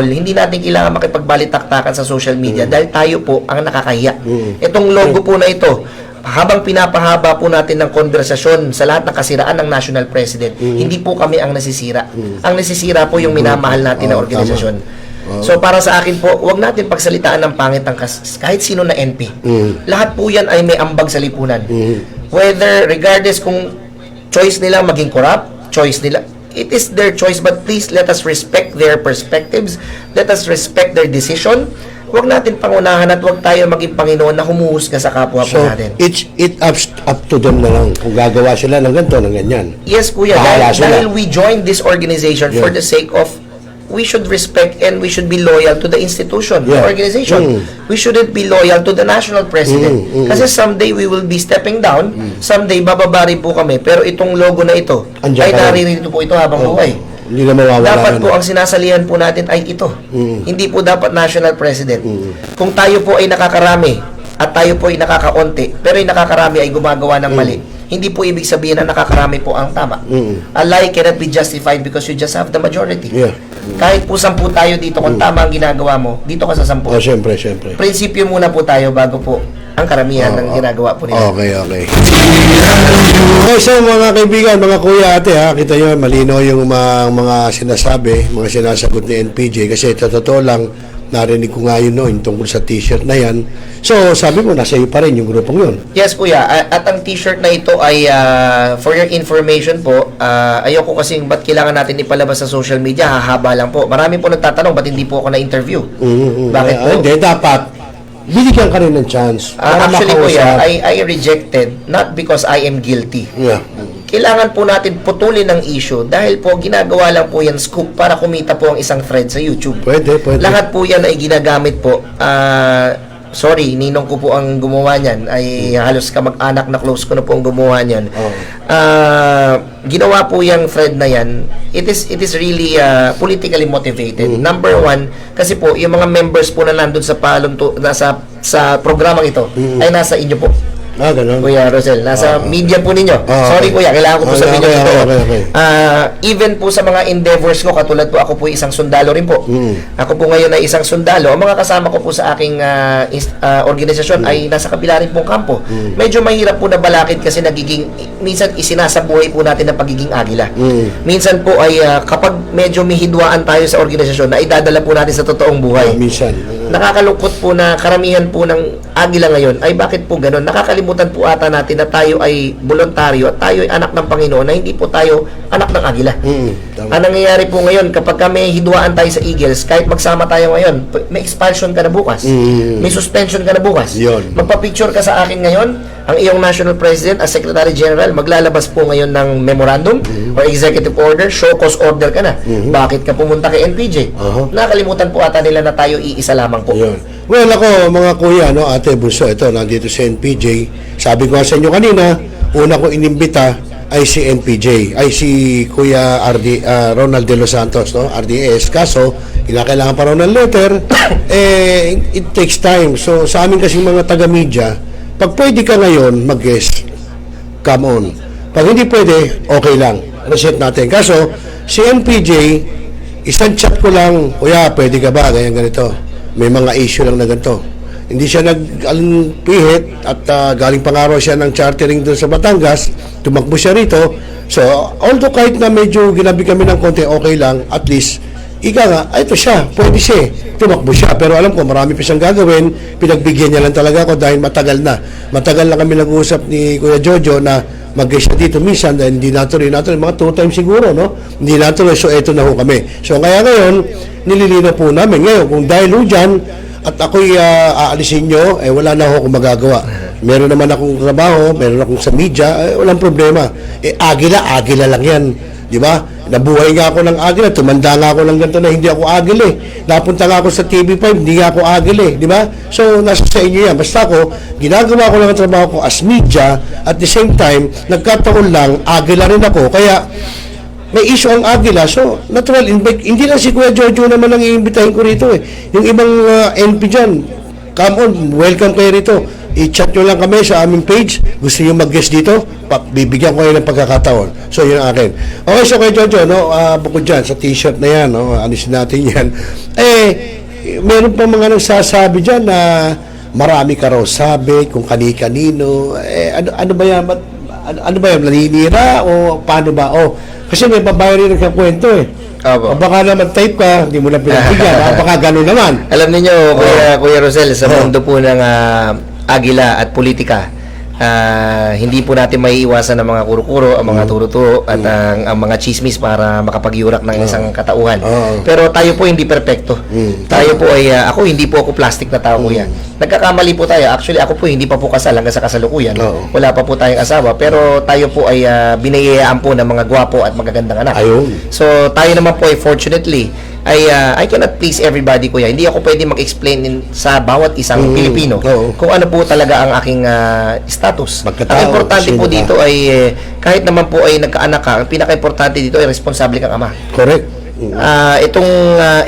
hindi natin kailangan makipagbalitaktakan sa social media dahil tayo po ang nakakahiya. Itong logo po na ito, habang pinapahaba po natin ng konversasyon sa lahat ng kasiraan ng national president, hindi po kami ang nasisira. Ang nasisira po yung minamahal natin na organisasyon. So para sa akin po, huwag natin pagsalitaan ng pangit ang kahit sino na NP. Lahat po yan ay may ambag sa lipunan. Whether, regardless kung choice nila maging corrupt, choice nila, it is their choice, but please let us respect their perspectives, let us respect their decision. Huwag natin pangunahan at huwag tayo maging Panginoon na humuhusga sa kapwa po natin. It up to them na lang kung gagawa sila ng ganito, ng ganyan. Yes, kuya, Bahala sila. dahil we joined this organization for the sake of we should respect and we should be loyal to the institution, the organization. We shouldn't be loyal to the national president. Kasi someday we will be stepping down, someday bababa rin po kami, pero itong logo na ito, Andiyan ay ka lang. naririto po ito habang buhay. Hindi na mawawala. Dapat yan. po ang sinasalihan po natin ay ito. Hindi po dapat national president. Kung tayo po ay nakakarami at tayo po ay nakakaunti, pero yung nakakarami ay gumagawa ng mali, hindi po ibig sabihin na nakakarami po ang tama. A lie cannot be justified because you just have the majority. Kahit po 10 tayo dito, kung tama ang ginagawa mo, dito ka sa 10. Siyempre. Prinsipyo muna po tayo bago po ang karamihan ng ginagawa po nila. Okay. Okay, so mga kaibigan, mga kuya, ate, kita nyo, malino yung mga sinasabi, mga sinasagot ni NPJ, kasi totoo lang, Narinig ko nga yun, no, yung tungkol sa t-shirt na yan. So, sabi mo, nasa iyo pa rin yung grupong yun. Yes, kuya. At ang t-shirt na ito ay, for your information po, ayoko kasing ba't kailangan natin ipalabas sa social media, hahaba lang po. Marami po nagtatanong, ba't hindi po ako na-interview? Bakit po? Hindi, dapat, binigyan ka rin ng chance. Para Actually, kuya, makausap. I rejected, not because I am guilty. Yeah. Kailangan po natin putulin ang issue dahil po ginagawa lang po yan scoop para kumita po ang isang thread sa YouTube. Pwede. Lahat po yan ay ginagamit po. Sorry, ninong ko po ang gumawa niyan. Ay halos kamag-anak na close ko na po ang gumawa niyan. Ginawa po yung thread na yan. It is really politically motivated. Number one, kasi po yung mga members po na nandun sa sa programang ito ay nasa inyo po. Ganun. Kuya Rosel, nasa media po ninyo. Sorry okay. kuya, kailangan ko po sabihin yung totoo. Okay. Even po sa mga endeavors ko, katulad po ako po isang sundalo rin po. Ako po ngayon ay isang sundalo. Ang mga kasama ko po sa aking organisasyon ay nasa kabila rin pong kampo. Medyo mahirap po na balakid kasi minsan isinasabuhay po natin ang pagiging agila. Minsan po ay kapag medyo mihidwaan tayo sa organisasyon na idadala po natin sa totoong buhay. Minsan. Nakakalungkot po na karamihan po ng agila ngayon ay bakit po ganun? Nakakalimutan po ata natin na tayo ay voluntaryo at tayo ay anak ng Panginoon na hindi po tayo anak ng agila. Ang nangyayari po ngayon kapag kami hidwaan tayo sa Eagles, kahit magsama tayo ngayon, may expulsion ka na bukas. May suspension ka na bukas. Yun. Magpa-picture ka sa akin ngayon, ang iyong National President as Secretary General maglalabas po ngayon ng memorandum or executive order, show cause order ka na. Bakit ka pumunta kay NPJ? Nakalimutan po ata nila na tayo iisa lamang po. Yun. Well, ako, mga kuya, no, ate, bunso, ito, nandito si NPJ. Sabi ko sa inyo kanina, una ko inimbita ay si NPJ, ay si Kuya Ronald De Los Santos, no, RDS. Kaso, kinakailangan pa raw ng letter, it takes time. So, sa amin kasing mga taga-media, pag pwede ka ngayon mag-guest, come on. Pag hindi pwede, okay lang. Reset natin. Kaso, si NPJ, isang chat ko lang, Kuya, pwede ka ba? Ganito. May mga issue lang na ganito. Hindi siya nag-pihit at galing pangaraw siya ng chartering doon sa Batangas. Tumakbo siya rito. So, although kahit na medyo ginabi kami ng konti, okay lang, at least, ika nga, ito siya, pwede siya. Tumakbo siya. Pero alam ko, marami pa siyang gagawin. Pinagbigyan niya lang talaga ako dahil matagal na. Matagal na kami nag-uusap ni Kuya Jojo na mag-guest siya dito minsan dahil hindi natuloy, mga 2 times siguro, no? Hindi natuloy, so eto na ho kami. So kaya ngayon, nililino po namin. Ngayon, kung dahil ho dyan, at ako'y aalisin nyo, wala na ho akong magagawa. Meron naman akong trabaho, meron akong sa media, walang problema. Agila lang yan. Di ba? Nabuhay nga ako ng agila, tumanda nga ako ng ganito na hindi ako agila Napunta nga ako sa TV5, hindi nga ako agila Di ba? So, nasa sa inyo yan. Basta ako, ginagawa ko lang ang trabaho ko as media, at the same time, nagkataon lang, agila rin ako. Kaya, may issue ang agila. So, natural, hindi lang si Kuya Jojo naman ang iimbitahin ko rito Yung ibang NP dyan, come on, welcome kayo rito. I-chat nyo lang kami sa aming page. Gusto nyo mag-guest dito? Bibigyan ko kayo ng pagkakataon. So, yun ang akin. Okay, so Kuya Jojo, no, bukod dyan, sa t-shirt na yan, no, alisin natin yan. Meron pa mga nagsasabi dyan na marami ka raw sabi, kung kani-kanino. Ano ba yan? Ano ba yan? Naninira? O paano ba? Kasi may babae rin nagkakwento O baka naman type ka, hindi mo na pinagbigyan. Baka gano'n naman. Alam niyo, Kuya Rosel, sa mundo po ng agila at politika, hindi po natin maiiwasan ang mga kuro-kuro, ang mga turo-turo, at ang mga chismis para makapagyurak ng isang katauhan. Pero tayo po hindi perpekto. Tayo po ay, hindi po ako plastic na tao, kuya. Nagkakamali po tayo. Actually, ako po hindi pa po kasal hanggang sa kasalukuyan. Wala pa po tayong asawa. Pero tayo po ay binayayaan po ng mga gwapo at magagandang anak. So, tayo naman po ay fortunately, I cannot please everybody, kuya. Hindi ako pwede mag-explain sa bawat isang Pilipino kung ano po talaga ang aking status. Ang importante po dito ay kahit naman po ay nagkaanak ka, ang pinaka-importante dito ay responsable kang ama. Correct.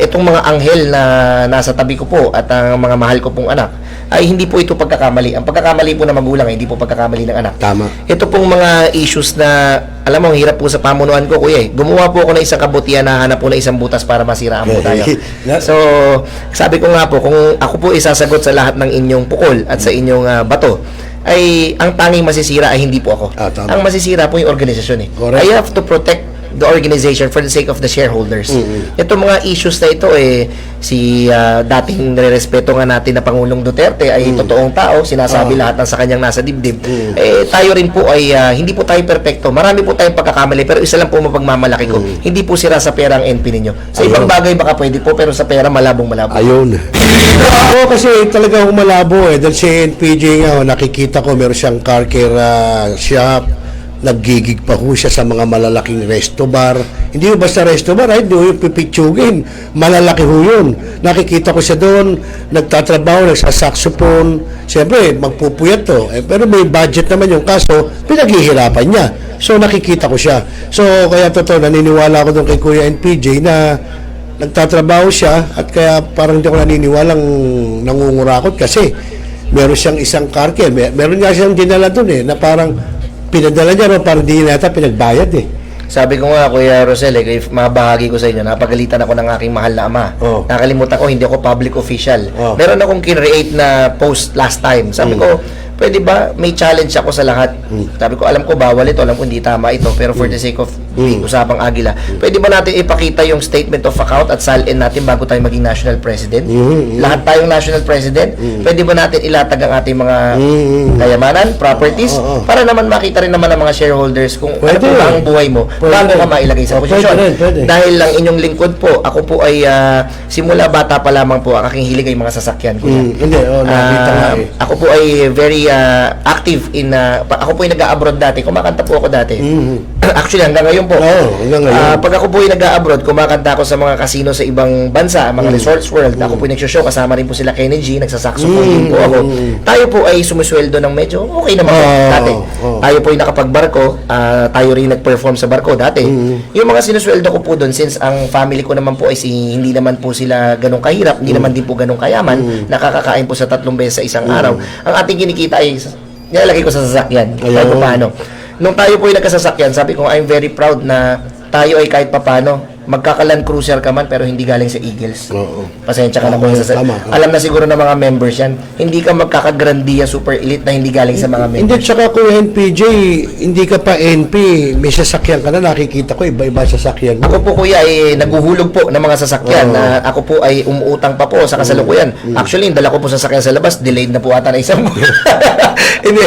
Itong mga anghel na nasa tabi ko po at ang mga mahal ko pong anak ay hindi po ito pagkakamali. Ang pagkakamali po ng magulang ay hindi po pagkakamali ng anak. Tama. Ito pong mga issues na alam mo, hirap po sa pamunuan ko, kuya. Gumawa po ako ng isang kabutihan na hanap po ng isang butas para masiraan po tayo. So, sabi ko nga po, kung ako po isasagot sa lahat ng inyong pukol at sa inyong bato, ay ang tanging masisira ay hindi po ako. Ang masisira po yung organisasyon Correct. I have to protect the organization for the sake of the shareholders. Itong mga issues na ito, si dating nirerespeto nga natin na Pangulong Duterte ay totoong tao, sinasabi lahat ng sa kanyang nasa dibdib. Tayo rin po ay hindi po tayo perpekto. Marami po tayong pagkakamali, pero isa lang po mapagmamalaki ko. Hindi po sira sa pera ang NP ninyo. Sa ibang bagay baka pwede po, pero sa pera malabong-malabo. Ayun. Oo, kasi talaga malabo dahil si NPJ nga, nakikita ko meron siyang car care shop, naggigig pa ho siya sa mga malalaking resto bar. Hindi ho basta resto bar, hindi ho yung pipitsugin. Malalaki ho yun. Nakikita ko siya doon, nagtatrabaho, nagsasaxophone. Siyempre, magpupuyat to. Pero may budget naman yung kaso, pinaghihirapan niya. So, nakikita ko siya. So, kaya totoo, naniniwala ako doon kay Kuya NPJ na nagtatrabaho siya at kaya parang hindi ako naniniwalang nangungurakot kasi meron siyang isang car care. Meron nga siyang dinala doon na parang pinadala niya, no, parang di nata pinagbayad Sabi ko nga, Kuya Rosel, kaya mabahagi ko sa inyo, napagalitan ako ng aking mahal na ama. Nakalimutan ko, hindi ako public official. Meron akong kinreate na post last time. Sabi ko, pwede ba may challenge ako sa lahat? Sabi ko, alam ko bawal ito, alam ko hindi tama ito, pero for the sake of usapang Agila, pwede ba natin ipakita yung statement of account at salin natin bago tayo maging national president? Lahat tayong national president, pwede ba natin ilatag ang ating mga kayamanan, properties, para naman makita rin naman ng mga shareholders kung ano po ba ang buhay mo bago ka mailagay sa posisyon. Dahil lang inyong lingkod po, ako po ay simula bata pa lamang po, ang aking hilig ay mga sasakyan. Ako po ay very active in ako po ay nag-a-abroad dati, kumakanta po ako dati. Actually hanggang ngayon po. Pag ako po ay nag-a-abroad, kumakanta ako sa mga casino sa ibang bansa, mga resorts world. Ako po ay nagsho-show, kasama rin po sila Kenny G, nagsasaxophone din po ako. Tayo po ay sumusweldo ng medyo okay naman po dati. Tayo po ay nakapagbarko, tayo rin nag-perform sa barko dati. Yung mga sinusweldo ko po doon, since ang family ko naman po ay hindi naman po sila ganong kahirap, hindi naman din po ganong kayaman, nakakakain po sa 3 beses sa isang araw. Ang ating kinikita ay nilalagay ko sa sasakyan. Kahit pa paano. Nung tayo po ay nagkasasakyan, sabi ko, I'm very proud na tayo ay kahit pa paano, magkaka-Land Cruiser ka man pero hindi galing sa Eagles. Pasensya ka na po sa alam na siguro ng mga members yan. Hindi ka magkaka-Grandia Super Elite na hindi galing sa mga members. Hindi, tsaka Kuya NPJ, hindi ka pa NP, may sasakyan ka na, nakikita ko, iba-iba sasakyan mo. Ako po kuya ay naguhulog po ng mga sasakyan. Ako po ay umuutang pa po sa kasalukuyan. Actually, yung dala ko po sasakyan sa labas, delayed na po ata na isang buwan. Hindi.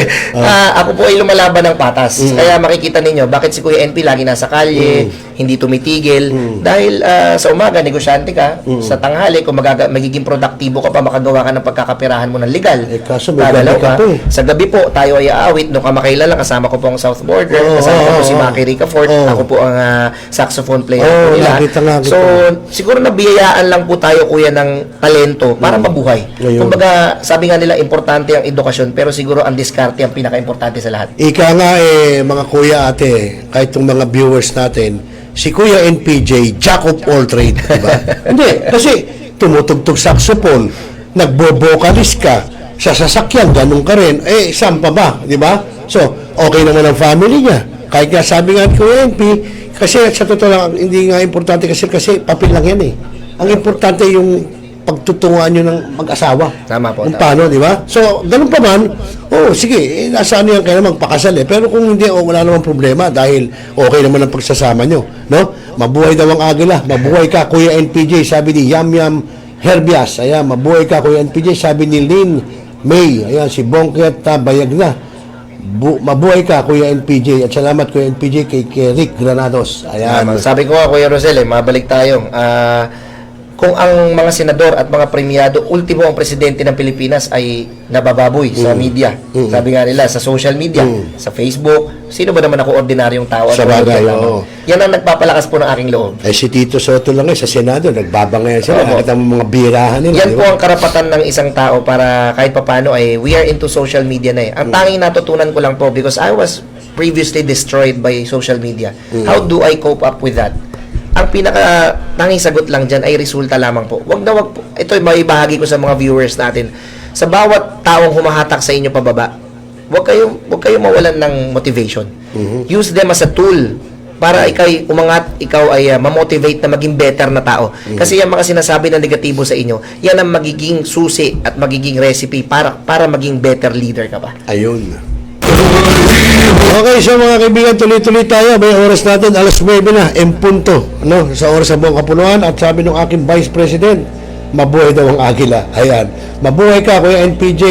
Ako po ay lumalaban ng patas. Kaya makikita ninyo, bakit si Kuya NP lagi nasa kalye, hindi tumitigil. Dahil sa umaga, negosyante ka. Sa tanghali, kung magiging produktibo ka pa, makagawa ka ng pagkakapirahan mo ng legal. Kaso may gabi ka pa Sa gabi po, tayo ay aawit. Nung kamakailan lang, kasama ko po ang South Border. Kasama ko po si Maki Ricafort. Ako po ang saxophone player po nila. So, siguro nabiyayaan lang po tayo, kuya, ng talento para mabuhay. Kumbaga, sabi nga nila, importante ang edukasyon, pero siguro ang diskarte ang pinaka-importante sa lahat. Ika nga mga kuya ate, kahit itong mga viewers natin, si Kuya NPJ, jack of all trade, diba? Hindi, kasi tumutugtog saxophone, nagbo-vocalist ka, sa sasakyan, ganun ka rin, saan pa ba, diba? So, okay naman ang family niya. Kahit nga sabi nga ni Kuya NP, kasi sa totoo lang, hindi nga importante kasi papel lang yan Ang importante yung pagtutunguhan nyo ng mag-asawa. Tama po. Kung paano, di ba? So, ganun pa man, sige, nasa ano yan kayo magpakasal Pero kung hindi, wala namang problema dahil okay naman ang pagsasama nyo. No? Mabuhay daw ang Agila. Mabuhay ka, Kuya NPJ, sabi ni Yam Yam Herbias. Ayan, mabuhay ka, Kuya NPJ, sabi ni Lynn May. Ayan, si Bongket Bayag na. Mabuhay ka, Kuya NPJ. At salamat, Kuya NPJ, kay Rick Granados. Ayan. Sabi ko nga, Kuya Rosel, mabalik tayo. Kung ang mga senador at mga premiado, ultimo ang presidente ng Pilipinas ay nabababoy sa media. Sabi nga nila, sa social media, sa Facebook, sino ba naman ako ordinaryong tao? Sa bagay, Yan ang nagpapalakas po ng aking loob. Si Tito Soto lang sa Senado, nagbabangayan sila. Nakita mo mga birahan nila. Yan po ang karapatan ng isang tao para kahit papano ay we are into social media na Ang tanging natutunan ko lang po because I was previously destroyed by social media. How do I cope up with that? Ang pinaka-tanging sagot lang dyan ay resulta lamang po. Wag po. Ito ay maibahagi ko sa mga viewers natin. Sa bawat taong humahatak sa inyo pababa, wag kayo mawalan ng motivation. Use them as a tool para ikaw umangat, ikaw ay ma-motivate na maging better na tao. Kasi yung mga sinasabi na negatibo sa inyo, yan ang magiging susi at magiging recipe para maging better leader ka pa. Ayun. Okay, so mga kaibigan, tuloy-tuloy tayo. May oras natin, alas 9 na, punto. Ano, sa oras ng buong kapunuan. At sabi ng aking Vice President, mabuhay daw ang agila. Ayan. Mabuhay ka, Kuya NPJ.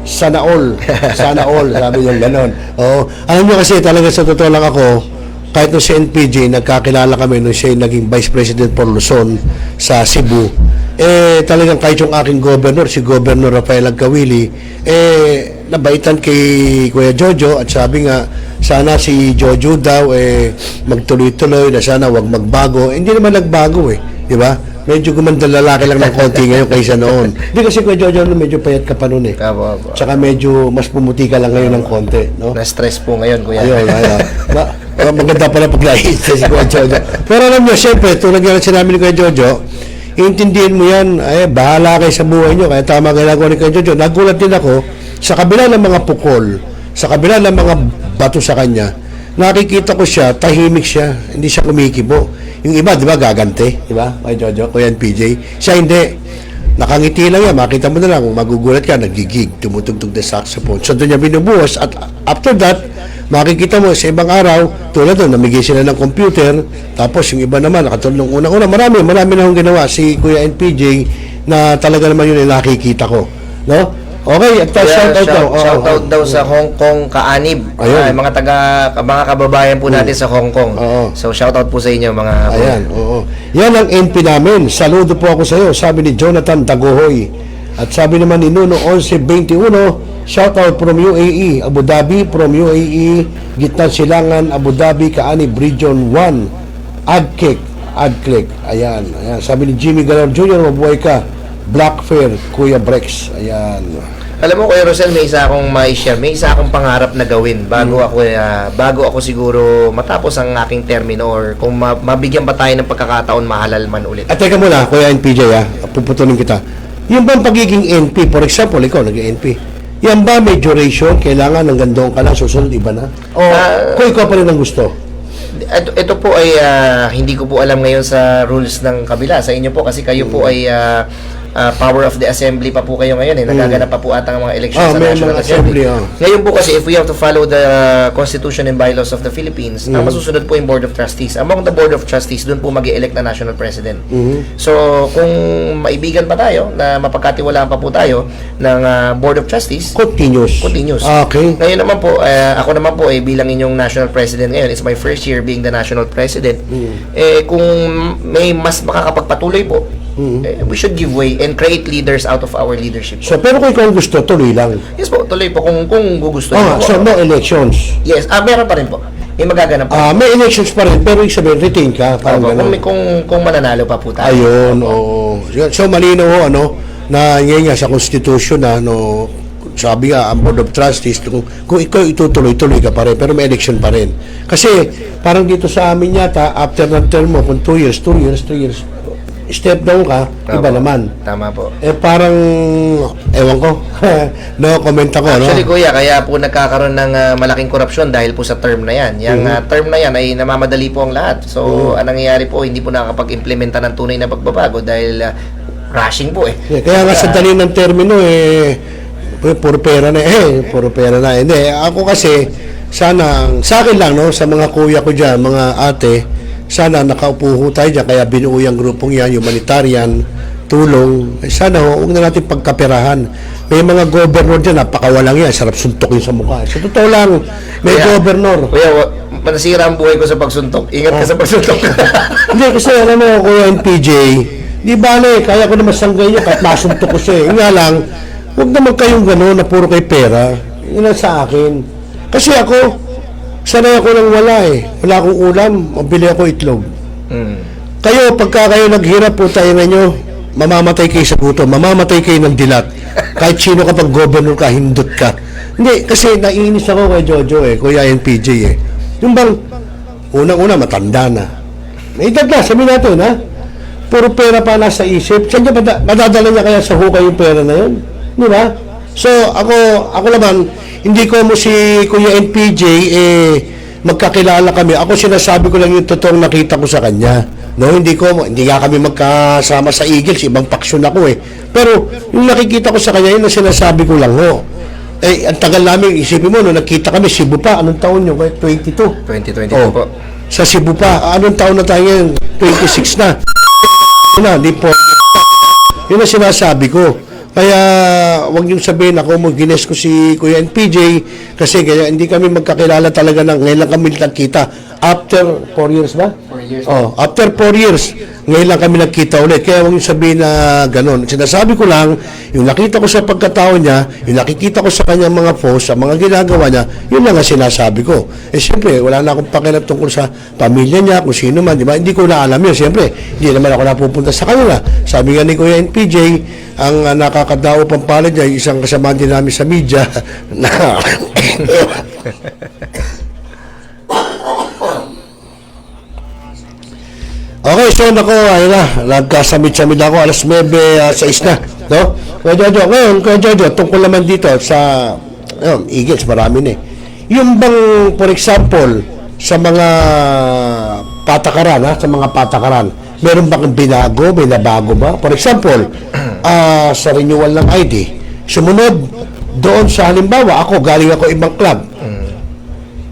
Sana all. Sana all. Sabi niya ganon. Oo. Alam niyo kasi talaga sa totoo lang ako, kahit nung si NPJ, nagkakilala kami nung siya naging Vice President for Luzon sa Cebu. Talagang kahit yung aking governor, si Governor Rafael Agkawili, nabaitan kay Kuya Jojo at sabi nga, sana si Jojo daw magtuloy-tuloy na sana wag magbago. Hindi naman nagbago di ba? Medyo gumanda lalaki lang ng konti ngayon kaysa noon. Hindi kasi Kuya Jojo medyo payat ka pa noon Tsaka medyo mas pumuti ka lang ngayon ng konti, no? Na-stress po ngayon, Kuya. Ayun. Maganda pala pag si Kuya Jojo. Pero alam niyo, siyempre, tulad nga sinabi ni Kuya Jojo, iintindihin mo yan, bahala kayo sa buhay niyo. Kaya tama ginagawa ni Kuya Jojo. Nagulat din ako, sa kabila ng mga pukol, sa kabila ng mga bato sa kanya, nakikita ko siya, tahimik siya, hindi siya kumikibo. Yung iba, di ba, gaganti, di ba, Kuya Jojo, Kuya PJ. Siya hindi. Nakangiti lang yan, makita mo na lang, magugulat ka, nagigig, tumutugtog na saxophone. So doon niya binubuhos at after that, makikita mo sa ibang araw, tulad doon, namigay sila ng computer, tapos yung iba naman, nakatulong nung unang-una, marami na akong ginawa si Kuya NPJ na talaga naman yun ay nakikita ko. No? Okay, at shoutout daw sa Hong Kong kaanib. Mga kababayan po natin sa Hong Kong. So shoutout po sa inyo mga Ayan, Yan ang NP namin. Saludo po ako sa iyo, sabi ni Jonathan Dagohoy. At sabi naman ni Nuno 1121, shoutout from UAE, Abu Dhabi, from UAE, Gitna Silangan, Abu Dhabi, Kaanib Region 1, Adclick. Ayan. Sabi ni Jimmy Galor Jr., mabuhay ka. Black Fair, Kuya Brex. Ayan. Alam mo, Kuya Rosel, may isa akong ma-share. May isa akong pangarap na gawin bago ako siguro matapos ang aking termino or kung mabigyan pa tayo ng pagkakataon mahalal man ulit. At teka muna, Kuya NPJ, puputunin kita. Yung bang pagiging NP, for example, ikaw nag-NP, yan ba may duration? Kailangan ng gandong ka lang, susunod iba na? O kung ikaw pa rin ang gusto? Ito po ay hindi ko po alam ngayon sa rules ng kabila. Sa inyo po kasi kayo po ay power of the assembly pa po kayo ngayon nagaganap pa po ata ang mga elections sa National Assembly. Ngayon po kasi if we have to follow the Constitution and bylaws of the Philippines, ang masusunod po yung Board of Trustees. Among the Board of Trustees, doon po mag-i-elect na National President. So, kung maibigan pa tayo, na mapagkatiwalaan pa po tayo ng Board of Trustees, Continuous. Okay. Ngayon naman po, ako naman po bilang inyong National President ngayon, it's my first year being the National President. Kung may mas makakapagpatuloy po, we should give way and create leaders out of our leadership. So, pero kung ikaw gusto, tuloy lang. Yes po, tuloy po kung gugustuhin po. So, no elections. Yes, meron pa rin po. May magaganap pa. May elections pa rin, pero sabihin, retain ka. Parang kung mananalo pa po tayo. Ayun, So, malinaw na ngayon nga sa Constitution sabi nga, ang Board of Trustees, kung ikaw itutuloy-tuloy ka pa rin, pero may election pa rin. Kasi, parang dito sa amin yata, after ng term mo, kung 2 years, step down ka, iba naman. Tama po. Parang, ewan ko, no comment ako, Actually, Kuya, kaya po nagkakaroon ng malaking korupsyon dahil po sa term na yan. Yung term na yan ay namamadali po ang lahat. So, ang nangyayari po, hindi po nakakapag-implementa ng tunay na pagbabago dahil rushing po Kaya nga sa dali ng termino, puro pera na Hindi, ako kasi, sana, sa akin lang, sa mga kuya ko dyan, mga ate, sana nakaupo tayo dyan, kaya binuo yung grupong yan, humanitarian, tulong, sana huwag na natin pagkaperahan. May mga governor dyan, napakawalang yan, sarap suntokin sa mukha. Sa totoo lang, may governor. Kuya, manasira ang buhay ko sa pagsuntok. Ingat ka sa pagsuntok. Hindi, kasi alam mo, Kuya NPJ, di bale, kaya ko na masanggay niya kahit masuntok ko siya. Nga lang, huwag naman kayong gano'n na puro kay pera. Yun ang sa akin. Kasi ako, sanay ako nang wala Wala akong ulam, mabili ako itlog. Kayo, pagka kayo naghirap po tayo ninyo, mamamatay kayo sa gutom, mamamatay kayo ng dilat. Kahit sino ka pag governor ka, hindot ka. Hindi, kasi naiinis ako kay Jojo Kuya NPJ Yung bang, unang-una, matanda na. Naitag na, sabihin natin puro pera pa nasa isip. Saan niya madadala niya kaya sa hukay yung pera na yun? Di ba? So, ako naman, hindi ko mo si Kuya NPJ magkakilala kami. Ako sinasabi ko lang yung totoong nakita ko sa kanya. Hindi nga kami magkasama sa Eagles, ibang paksyon ako Pero yung nakikita ko sa kanya, yun na sinasabi ko lang ang tagal namin, isipin mo, nung nakita kami, Cebu pa, anong taon nyo? 22. 2022 Oh, po. sa Cebu pa, anong taon na tayo ngayon? 26 na. Di po. Yun ang sinasabi ko. Kaya, wag niyong sabihin ako mo, gines ko si Kuya NPJ, kasi kaya hindi kami magkakilala talaga ng ngayon lang kami nagkita. After 4 years ba? 4 years. Oh, after 4 years, ngayon lang kami nagkita ulit. Kaya huwag yung sabihin na gano'n. Sinasabi ko lang, yung nakita ko sa pagkatao niya, yung nakikita ko sa kanyang mga posts, sa mga ginagawa niya, yun lang ang sinasabi ko. Siyempre, wala na akong pakialam tungkol sa pamilya niya, kung sino man, di ba? Hindi ko na alam yun. Siyempre, hindi naman ako napupunta sa kanila. Sabi nga ni Kuya NPJ, ang nakakadao pang palad niya, isang kasama din namin sa media, na okay, so nako, ayun na, nagkasamit-samit ako, alas 9, 6 na, no? Kuya Jojo, tungkol naman dito sa, Eagles, marami na eh. Yung bang, for example, sa mga patakaran, sa mga patakaran, meron bang binago, may nabago ba? For example, sa renewal ng ID, sumunod doon sa halimbawa, galing ako ibang club,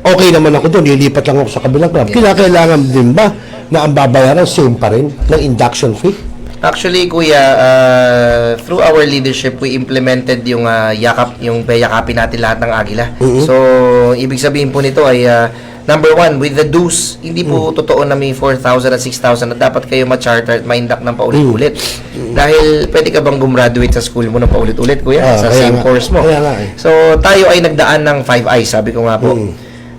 okay naman ako doon, lilipat lang ako sa kabilang club. Kinakailangan din ba na ang babayaran same pa rin ng induction fee? Actually, Kuya, through our leadership, we implemented yung yakapin natin lahat ng Agila. So, ibig sabihin po nito ay, number one, with the dues, hindi po totoo na may 4,000 at 6,000 na dapat kayo ma-charter at ma-induct ng paulit-ulit. Dahil pwede ka bang gumraduate sa school mo ng paulit-ulit, Kuya, sa same course mo. So, tayo ay nagdaan ng 5 eyes, sabi ko nga po.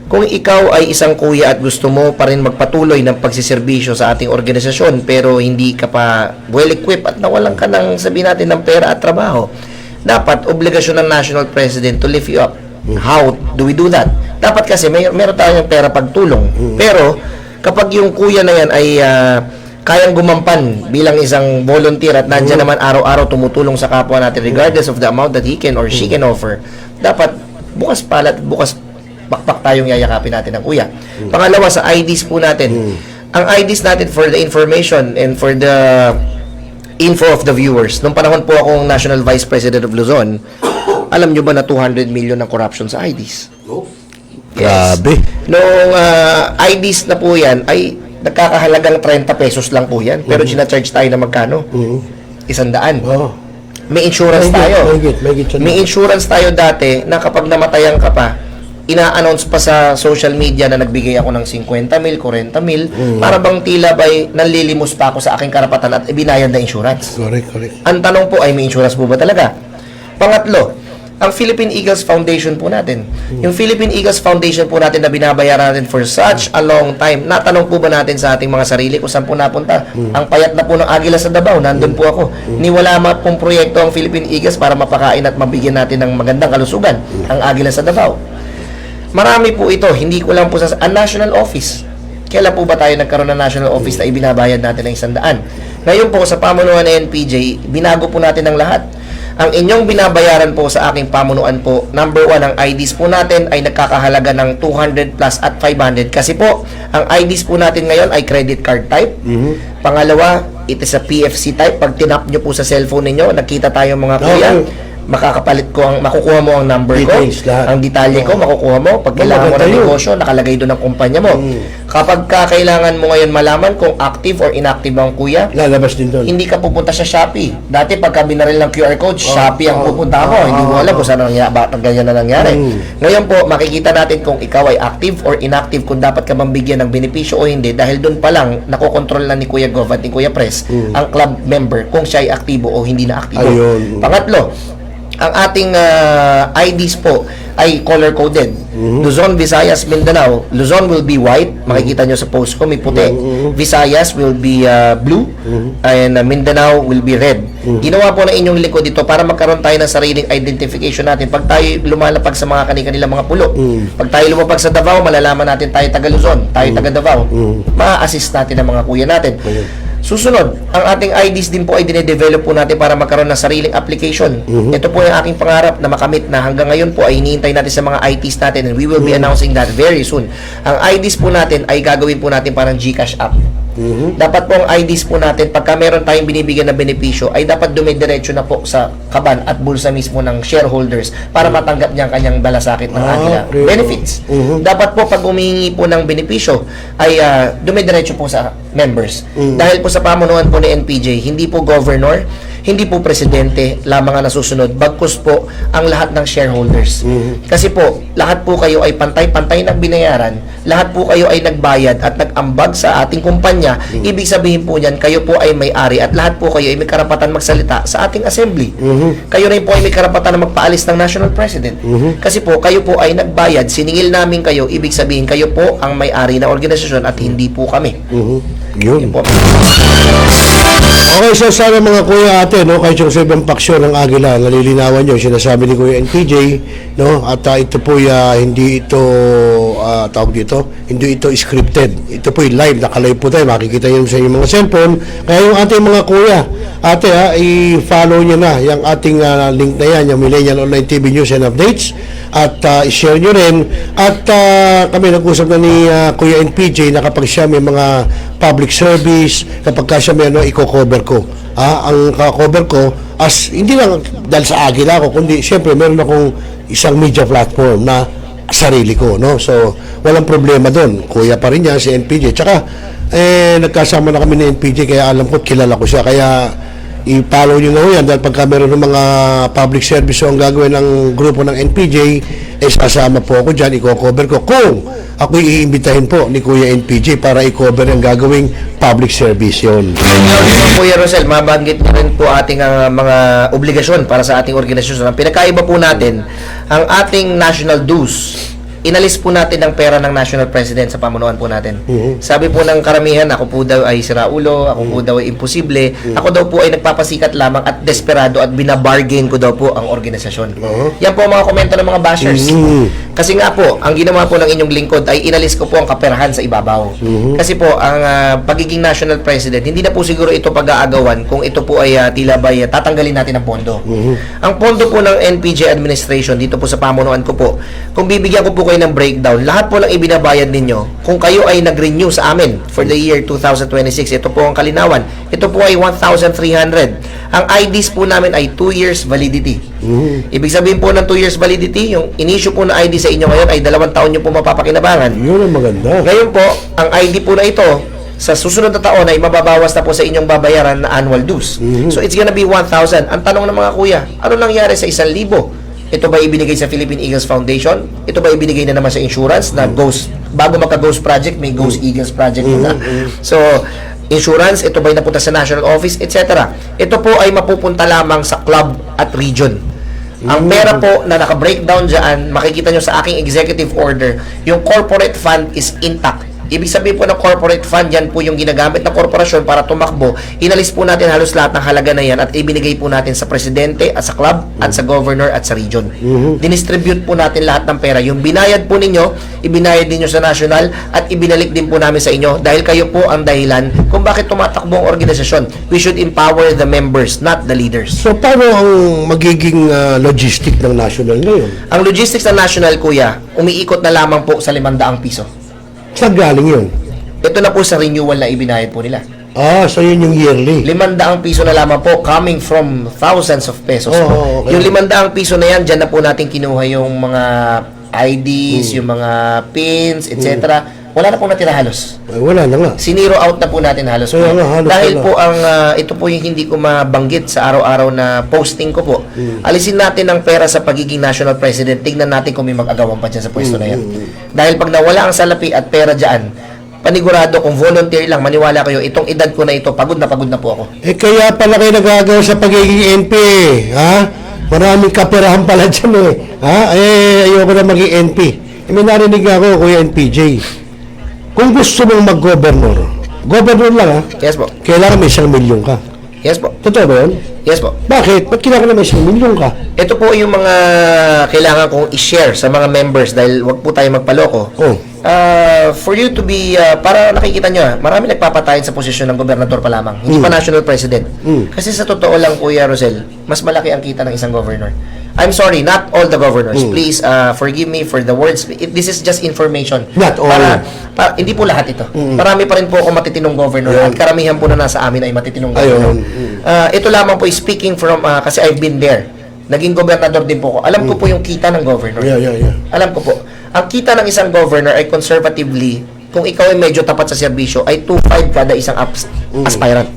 Kung ikaw ay isang kuya at gusto mo pa rin magpatuloy ng pagsiservisyo sa ating organisasyon pero hindi ka pa well-equipped at nawalan ka ng, sabihin natin, ng pera at trabaho, dapat obligasyon ng National President to lift you up. How do we do that? Dapat kasi meron tayong pera pagtulong. Pero kapag yung kuya na yan ay kayang gumampan bilang isang volunteer at nandiyan naman araw-araw tumutulong sa kapwa natin regardless of the amount that he can or she can offer, dapat bukas bakbak tayong yayakapin natin ng kuya. Pangalawa, sa IDs po natin. Ang IDs natin, for the information and for the info of the viewers, nung panahon po akong National Vice President of Luzon, alam nyo ba na 200 million ng corruption sa IDs? Grabe. Nung IDs na po yan, ay nagkakahalagang 30 pesos lang po yan. Pero ginacharge tayo na magkano? 100. May insurance tayo. May insurance tayo dati na kapag namatayan ka pa, ina-announce pa sa social media na nagbigay ako ng 50 mil, 40 mil, para bang tila ba'y nanlilimos pa ako sa aking karapatan at ibinayad na insurance. Correct. Ang tanong po ay, may insurance po ba talaga? Pangatlo, ang Philippine Eagles Foundation po natin. Yung Philippine Eagles Foundation po natin na binabayaran natin for such a long time, natanong po ba natin sa ating mga sarili kung saan po napunta? Ang payat na po ng Agila sa Davao, nandun po ako. Niwala pong proyekto ang Philippine Eagles para mapakain at mabigyan natin ng magandang kalusugan ang Agila sa Davao. Marami po ito, hindi ko lang po sa national office. Kailan po ba tayo nagkaroon ng national office na ibinabayad natin ng 100? Ngayon po, sa pamunuan ng NPJ, binago po natin ang lahat. Ang inyong binabayaran po sa aking pamunuan po, number 1, ang IDs po natin ay nagkakahalaga ng 200 plus at 500. Kasi po, ang IDs po natin ngayon ay credit card type. Pangalawa, it is a PFC type. Pag tinap nyo po sa cellphone ninyo, nakita tayo mga kuya, makukuha mo ang number Details, ko, lahat. ang detalye ko, makukuha mo. Pag kailangan mo ng negosyo, nakalagay doon ang kumpanya mo. Kapag kailangan mo ngayon malaman kung active or inactive ang kuya, lalabas din doon. hindi ka pupunta sa Shopee. Dati pagka binaril ng QR code, Shopee ang pupunta mo. Hindi mo alam kung saan bakit ganyan na nangyari. Ngayon po, makikita natin kung ikaw ay active or inactive, kung dapat ka bang bigyan ng benepisyo o hindi, dahil doon pa lang, nakokontrol na ni Kuya Gov at ni Kuya Pres ang club member kung siya ay aktibo o hindi na aktibo. Ayun. Pangatlo, ang ating IDs po ay color-coded. Luzon, Visayas, Mindanao. Luzon will be white. Makikita nyo sa post ko, may puti. Visayas will be blue. And Mindanao will be red. Ginawa po ng inyong lingkod dito para magkaroon tayo ng sariling identification natin. Pag tayo lumalapag sa mga kanilang mga pulo. Pag tayo lumapag sa Davao, malalaman natin tayo taga Luzon, tayo taga Davao. Ma-assist natin ang mga kuya natin. Susunod, ang ating IDs din po ay dinedevelop po natin para magkaroon ng sariling application. Ito po yung aking pangarap na makamit na hanggang ngayon po ay hinihintay natin sa mga ITs natin, and we will be announcing that very soon. Ang IDs po natin ay gagawin po natin parang GCash app. Dapat po ang IDs po natin, pagka meron tayong binibigyan na benepisyo, ay dapat dumidiretso na po sa kaban at bulsa mismo ng shareholders para matanggap niya ang kanyang balasakit ng Agila okay. benefits. Dapat po pag humihingi po ng benepisyo ay dumidiretso po sa members. Dahil po sa pamunuan po ni NPJ, hindi po governor, hindi po presidente lamang ang nasusunod, bagkus po ang lahat ng shareholders. Kasi po, lahat po kayo ay pantay-pantay ng binayaran, lahat po kayo ay nagbayad at nag-ambag sa ating kumpanya. Ibig sabihin po niyan, kayo po ay may-ari at lahat po kayo ay may karapatan magsalita sa ating assembly. Kayo rin po ay may karapatan na magpaalis ng national president. Kasi po, kayo po ay nagbayad, siningil namin kayo, ibig sabihin kayo po ang may-ari na organisasyon at hindi po kami. Yun. Yun po. Okay, so sana mga kuya ate, no, kahit yung sa ibang paksyon ng Agila, nalilinawan nyo, sinasabi ni Kuya NPJ, no, at ito po hindi ito, tawag dito, hindi ito scripted. Ito po live, nakalive po tayo, makikita nyo sa inyong mga cellphone. Kaya yung ating mga kuya, ate i-follow nyo na yung ating link na yan, yung Millennial Online TV News and Updates, at i-share nyo rin. At kami nag-usap na ni Kuya NPJ na kapag siya may mga public service, kapag siya may i-cover ko. Ang cover ko, as hindi lang dahil sa Agila ko, kundi siyempre meron akong isang media platform na sarili ko, no? So, walang problema doon. Kuya pa rin yan, si NPJ. Tsaka, nagkasama na kami ni NPJ, kaya alam ko, kilala ko siya. Kaya, i-follow nyo na ho yan dahil pagka meron ng mga public service ang gagawin ng grupo ng NPJ, sasama po ako dyan, i-cover ko. Kung ako iimbitahin po ni Kuya NPJ para i-cover ang gagawing public service yun. Kuya Rosel, mabanggit niyo rin po ating mga obligasyon para sa ating organisasyon. Ang pinakaiba po natin, ang ating national dues, inalis po natin ang pera ng national president sa pamunuan po natin. Sabi po ng karamihan, ako po daw ay siraulo, ako po daw ay imposible, ako daw po ay nagpapasikat lamang at desperado at binabargain ko daw po ang organisasyon. Yan po ang mga komento ng mga bashers. Kasi nga po, ang ginawa po ng inyong lingkod ay inalis ko po ang kaperahan sa ibabaw. Kasi po, ang pagiging national president, hindi na po siguro ito pag-aagawan kung ito po ay tila ba tatanggalin natin ang pondo. Ang pondo po ng NPJ administration, dito po sa pamunuan ko po, kung bibigyan ko po kayo ng breakdown, lahat po ng ibinabayad ninyo, kung kayo ay nag-renew sa amin for the year 2026, ito po ang kalinawan. Ito po ay 1,300. Ang IDs po namin ay 2 years validity. Ibig sabihin po ng 2 years validity, yung in-issue po na ID sa inyo ngayon ay 2 taon nyo po mapapakinabangan. Yun ang maganda. Ngayon po, ang ID po na ito, sa susunod na taon ay mababawas na po sa inyong babayaran na annual dues. So it's gonna be 1,000. Ang tanong ng mga kuya, ano nangyari sa 1,000? Ito ba ibinigay sa Philippine Eagles Foundation? Ito ba ibinigay na naman sa insurance na Ghost, bago magka-Ghost Project, may Ghost Eagles Project na. So, insurance, ito ba napunta sa National Office, etc. Ito po ay mapupunta lamang sa club at region. Ang pera po na naka-breakdown dyan, makikita nyo sa aking executive order, yung corporate fund is intact. Ibig sabihin po ng corporate fund, yan po yung ginagamit ng korporasyon para tumakbo. Inalis po natin halos lahat ng halaga na yan at ibinigay po natin sa presidente at sa club at sa governor at sa region. Dinistribute po natin lahat ng pera. Yung binayad po ninyo, ibinayad ninyo sa national at ibinalik din po namin sa inyo dahil kayo po ang dahilan kung bakit tumatakbo ang organisasyon. We should empower the members, not the leaders. So, paano ang magiging logistic ng national ngayon? Ang logistics ng national, kuya, umiikot na lamang po sa 500 piso. Saan galing yun? Ito na po sa renewal na ibinayad po nila. So yun yung yearly. 500 piso na lamang po, coming from thousands of pesos. Okay. Yung 500 piso na yan, dyan na po natin kinuha yung mga IDs, yung mga pins, etc. Wala na po natira halos. Ay, wala na nga. Siniro out na po natin halos. Wala na, halos Dahil wala. po ito po yung hindi ko mabanggit sa araw-araw na posting ko po. Alisin natin ang pera sa pagiging national president. Tignan natin kung may mag-agawan pa dyan sa pwesto na yan. Dahil pag nawala ang salapi at pera dyan, panigurado kung volunteer lang, maniwala kayo, itong edad ko na ito, pagod na po ako. Kaya pala kayo nagagawa sa pagiging NP, ha? Maraming kaperahan pala dyan, ayoko na maging NP. May narinig ako, Kuya NPJ. Kung gusto mong mag-governor, governor lang, ha? Yes po. Kailangan may 1 milyon ka. Yes po. Totoo ba yun? Yes po. Bakit? Ba't kailangan na may 1 milyon ka? Ito po yung mga kailangan kong i-share sa mga members dahil wag po tayo magpaloko. For you to be, para nakikita nyo, marami nagpapatayin sa posisyon ng gobernador pa lamang. Hindi pa national president. Kasi sa totoo lang, Kuya Rosel, mas malaki ang kita ng isang governor. I'm sorry, not all the governors. Please forgive me for the words. This is just information. Not all. Hindi po lahat ito. Marami pa rin po ako matitinong governor at karamihan po na nasa amin ay matitinong governor. Ito lamang po is speaking from, kasi I've been there. Naging gobernador din po ako. Alam ko po yung kita ng governor. Alam ko po. Ang kita ng isang governor ay conservatively, kung ikaw ay medyo tapat sa serbisyo, ay 2.5 kada isang aspirant.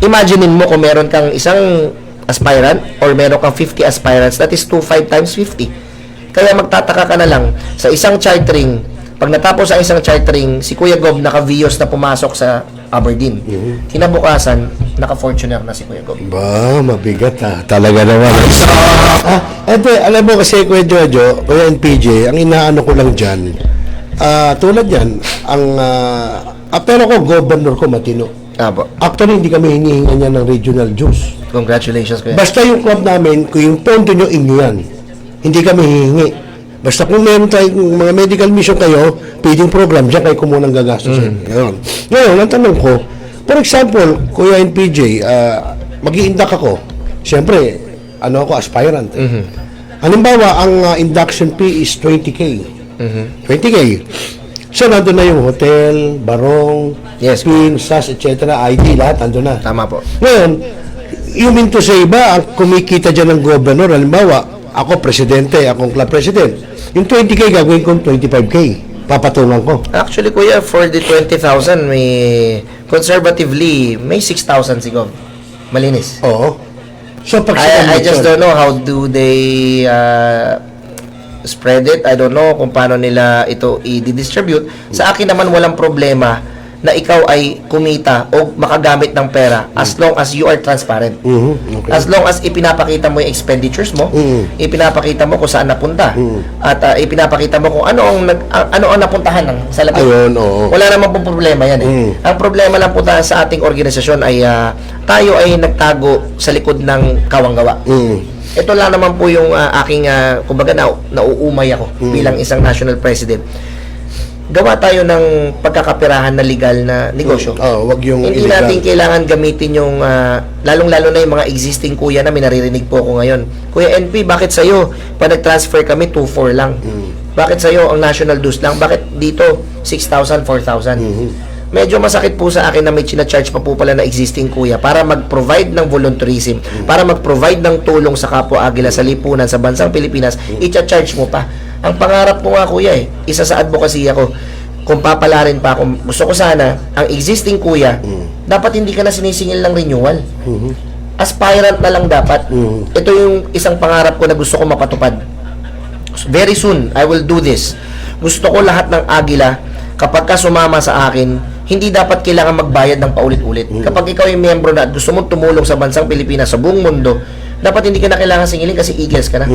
Imaginein mo kung meron kang isang aspirant or meron kang 50 aspirants, that is 2.5 times 50. Kaya magtataka ka na lang, sa isang chartering, pag natapos ang isang chartering, si Kuya Gob naka-Vios na pumasok sa Aberdeen. Kinabukasan, naka-Fortuner na si Kuya Gob. Ba, mabigat talaga naman. Ito, alam mo kasi, Kuya Jojo, Kuya NPJ, ang inaano ko lang dyan, tulad yan, pero ako, governor ko matino. Apo. Actually, hindi kami hinihinga niya ng regional juice. Congratulations, Kuya. Basta yung club namin, kung yung pondo nyo, inyo yan. Hindi kami hihingi. Basta kung meron tayong mga medical mission kayo, pwedeng program, dyan kayo kumunang gagastusin. Ngayon, ang tanong ko, for example, Kuya NPJ, mag-i-induct ako. Siyempre, ako, aspirant. Halimbawa, ang induction fee is 20K. 20K. So, nandun na yung hotel, barong, PIN, SAS, etc., ID, lahat nandun na. Tama po. Ngayon, you mean to say ba, ang kumikita dyan ng governor, halimbawa, ako presidente, akong club president, yung 20K gagawin kong 25K, papatungan ko. Actually, Kuya, for the 20,000, may conservatively, may 6,000 si Gov. Malinis. Oo. So, pag I just don't know how do they spread it. I don't know kung paano nila ito i-distribute. Sa akin naman, walang problema na ikaw ay kumita o makagamit ng pera as long as you are transparent. Okay. As long as ipinapakita mo yung expenditures mo, ipinapakita mo kung saan napunta, at ipinapakita mo kung ano ang napuntahan ng salapi. Ayun, oo. Wala namang pong problema yan eh. Ang problema lang po sa ating organisasyon ay tayo ay nagtago sa likod ng kawanggawa. Ito lang naman po yung aking, kumbaga nauumay ako bilang isang national president. Gawa tayo ng pagkakapirahan na legal na negosyo. Wag yung Hindi illegal. natin kailangan gamitin yung, lalong-lalo na yung mga existing kuya na naririnig po ko ngayon. Kuya NP, bakit sa'yo, pa nag-transfer kami, 2,400 lang? Bakit sa'yo, ang national dues lang? Bakit dito, 6,000, 4,000? Medyo masakit po sa akin na may charge pa po pala na existing kuya para mag-provide ng volunteerism, para mag-provide ng tulong sa kapwa Agila sa lipunan sa bansang Pilipinas, i-charge mo pa. Ang pangarap ko nga, kuya, isa sa advocacy ako, kung papalarin pa ako, gusto ko sana, ang existing kuya, dapat hindi ka na sinisingil ng renewal. Aspirant na lang dapat. Ito yung isang pangarap ko na gusto ko mapatupad. Very soon, I will do this. Gusto ko lahat ng Agila, kapag ka sumama sa akin, hindi dapat kailangan magbayad ng paulit-ulit. Kapag ikaw yung miyembro na at gusto mong tumulong sa bansang Pilipinas, sa buong mundo, dapat hindi ka na kailangan singilin kasi Eagles ka na.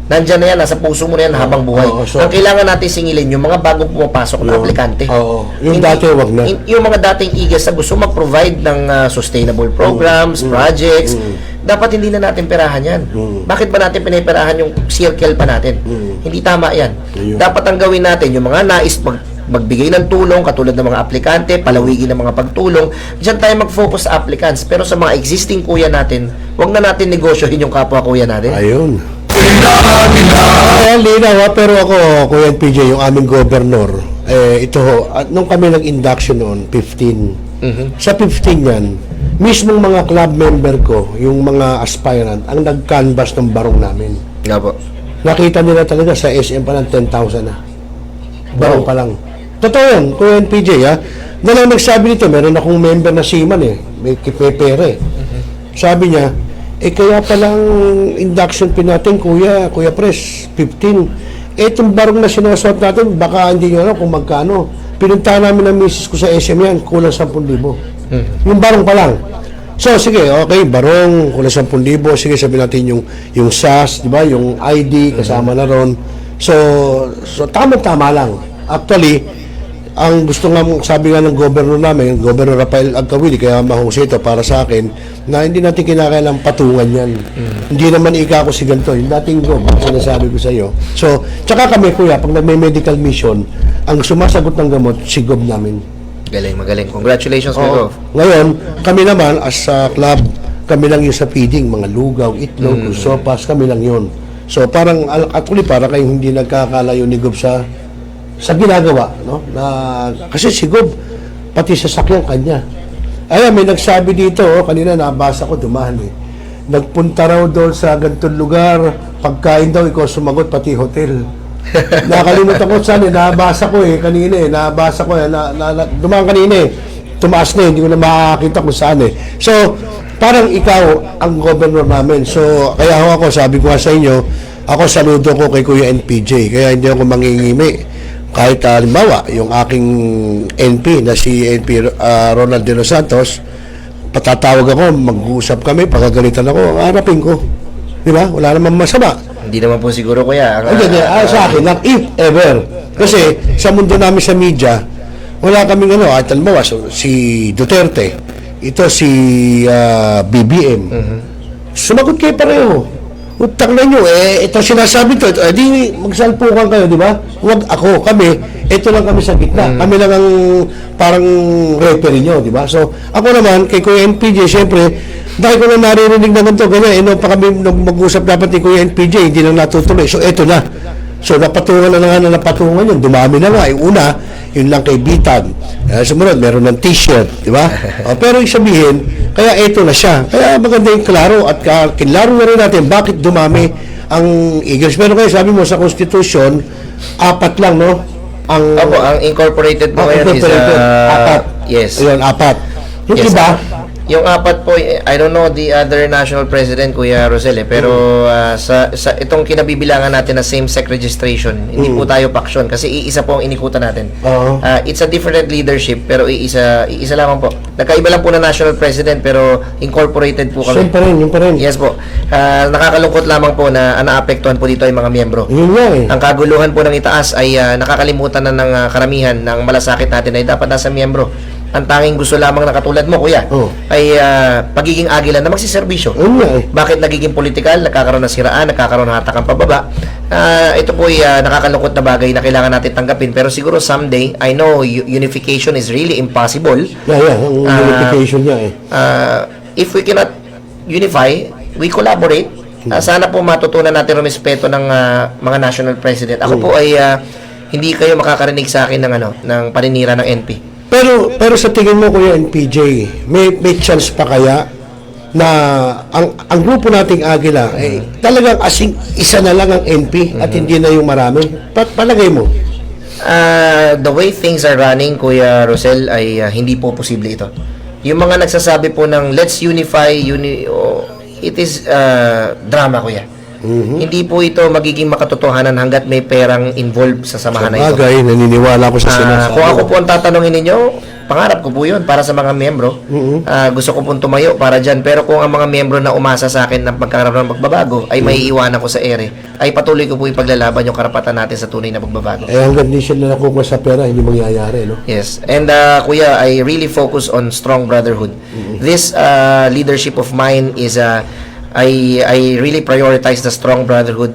Nandyan na yan, nasa puso mo na yan habang buhay. Ang kailangan natin singilin, yung mga bagong pumapasok na aplikante. Yung dati, wag na. Yung mga dating Eagles na gusto mag-provide ng sustainable programs, projects, dapat hindi na natin perahan yan. Bakit ba natin piniperahan yung circle pa natin? Hindi tama yan. Dapat ang gawin natin, yung mga nais magbigay ng tulong, katulad ng mga aplikante, palawigin ng mga pagtulong, diyan tayo mag-focus sa applicants. Pero sa mga existing kuya natin, wag na natin negosyohin yung kapwa kuya natin. Ayun. Linaw pero ako, Kuya NPJ, yung aming governor, ito ho, nung kami nag-induction noon, 15. Sa 15 yan, mismong mga club member ko, yung mga aspirant, ang nag-canvas ng barong namin. Nga po. Nakita nila talaga sa SM pa ng 10,000 na. Barong pa lang. Totoo yun, Kuya NPJ, ha? Na lang nagsabi nito, meron akong member na seaman may kipepere. Sabi niya, kaya palang induction pin natin, Kuya Pres, 15. Itong barong na sinasot natin, baka hindi nyo alam kung magkano. Pinunta namin ng misis ko sa SM yan, kulang 10,000. Yung barong pa lang. So, sige, okay, barong, kulang 10,000. Sige, sabihin natin yung SAS, di ba? Yung ID, kasama na ron. So tama-tama lang. Actually, ang gusto nga, sabi nga ng governor namin, Governor Rafael Agkawili, kaya mahusay ito para sa akin, na hindi natin kinakailang patungan yan. Hindi naman ika ko si ganito. Yung dating Gov, sinasabi ko sa iyo. So, tsaka kami, Kuya, pag nagme-medical mission, ang sumasagot ng gamot, si Gov namin. Magaling. Congratulations, Kuya Gov. Ngayon, kami naman, as a club, kami lang yung sa feeding, mga lugaw, itlog, sopas, kami lang yun. So parang actually para kayong hindi nagkakalayo ni Gob sa ginagawa, no? Na kasi si Gob pati sa sakyan kanya. Ayan, may nagsabi dito, kanina nabasa ko, dumahan eh. Nagpunta raw doon sa ganitong lugar, pagkain daw, ikaw sumagot, pati hotel. Nakalimutan ko saan eh, nabasa ko eh, kanina eh, nabasa ko eh, dumaan kanina eh. Tumaas na eh, hindi ko na makakita kung saan eh. So, parang ikaw ang governor namin. So, kaya ako, sabi ko nga sa inyo, ako saludo ko kay Kuya NPJ, kaya hindi ako mangingimi. Kahit halimbawa, yung aking NP na si NP Ronald De Los Santos, patatawag ako, mag-uusap kami, pagkagalitan ako, harapin ko. Di ba? Wala namang masama. Hindi naman po siguro, kuya. Sa akin lang, if ever. Kasi sa mundo namin sa media, wala kaming ano, at halimbawa, si Duterte, ito si BBM. Sumagot kayo pareho. Utang na nyo, ito sinasabi to, di magsalpukan kayo, di ba? Huwag ako, kami, ito lang kami sa gitna. Kami lang ang parang referee nyo, di ba? So, ako naman, kay Kuya NPJ, siyempre, dahil ko na naririnig na ganito, ganyan, pa kami mag-usap dapat ni Kuya NPJ, hindi lang natutuloy. So, ito na. So, napatungan na nga napatungan yun. Dumami na nga. Yung una, yun lang kay Bitan. Sumunod, meron ng t-shirt, di ba? Pero yung sabihin, kaya ito na siya. Kaya maganda yung klaro at kinlaro na rin natin bakit dumami ang Eagles. Pero kaya sabi mo sa Constitution, 4 lang, no? Opo, ang incorporated po ngayon is... 4. Yes. Ayun, 4. Yung Yes, iba, yung 4 po, I don't know the other national president, Kuya Rosel, pero sa itong kinabibilangan natin na same-sex registration, hindi po tayo paksyon kasi iisa po ang inikutan natin. It's a different leadership, pero iisa lamang po. Nagkaiba lang po na national president, pero incorporated po kami. same pa rin, yun pa rin. Yes po. Nakakalungkot lamang po na naapektuhan po dito ay mga miyembro. Yun nga eh. Ang kaguluhan po ng itaas ay nakakalimutan na ng karamihan ng malasakit natin ay dapat nasa miyembro. Ang tanging gusto lamang na katulad mo, kuya, ay pagiging agila na magsiservisyo. Yun nga eh. Bakit nagiging politikal, nagkakaroon ng siraan, nagkakaroon ng hatakang pababa? Ito po ay nakakalungkot na bagay na kailangan natin tanggapin. Pero siguro someday, I know unification is really impossible. Yeah, ang unification niya eh. If we cannot unify, we collaborate. Sana po matutunan natin respeto ng mga national president. Ako po ay hindi kayo makakarinig sa akin ng paninira ng NP. Pero sa tingin mo, Kuya NPJ, may chance pa kaya na ang grupo nating Agila talagang asing isa na lang ang NP at hindi na yung marami? Palagay mo? The way things are running, Kuya Rosel, ay hindi po posible ito. Yung mga nagsasabi po ng let's unify, it is drama, Kuya. Hindi po ito magiging makatotohanan hanggat may perang involved sa samahan na ito. Bagay, naniniwala ko sa sinasabi. Kung ako po ang tatanungin ninyo, pangarap ko po yun para sa mga miyembro. Gusto ko pong tumayo para dyan. Pero kung ang mga miyembro na umasa sa akin ng pagkakaroon ng magbabago ay may iwanan ko sa ere, ay patuloy ko po ipaglalaban yung karapatan natin sa tunay na pagbabago. Hanggang di siya na nakukuha sa pera, hindi mangyayari, no? Yes. And Kuya, I really focus on strong brotherhood. This leadership of mine is I really prioritize the strong brotherhood,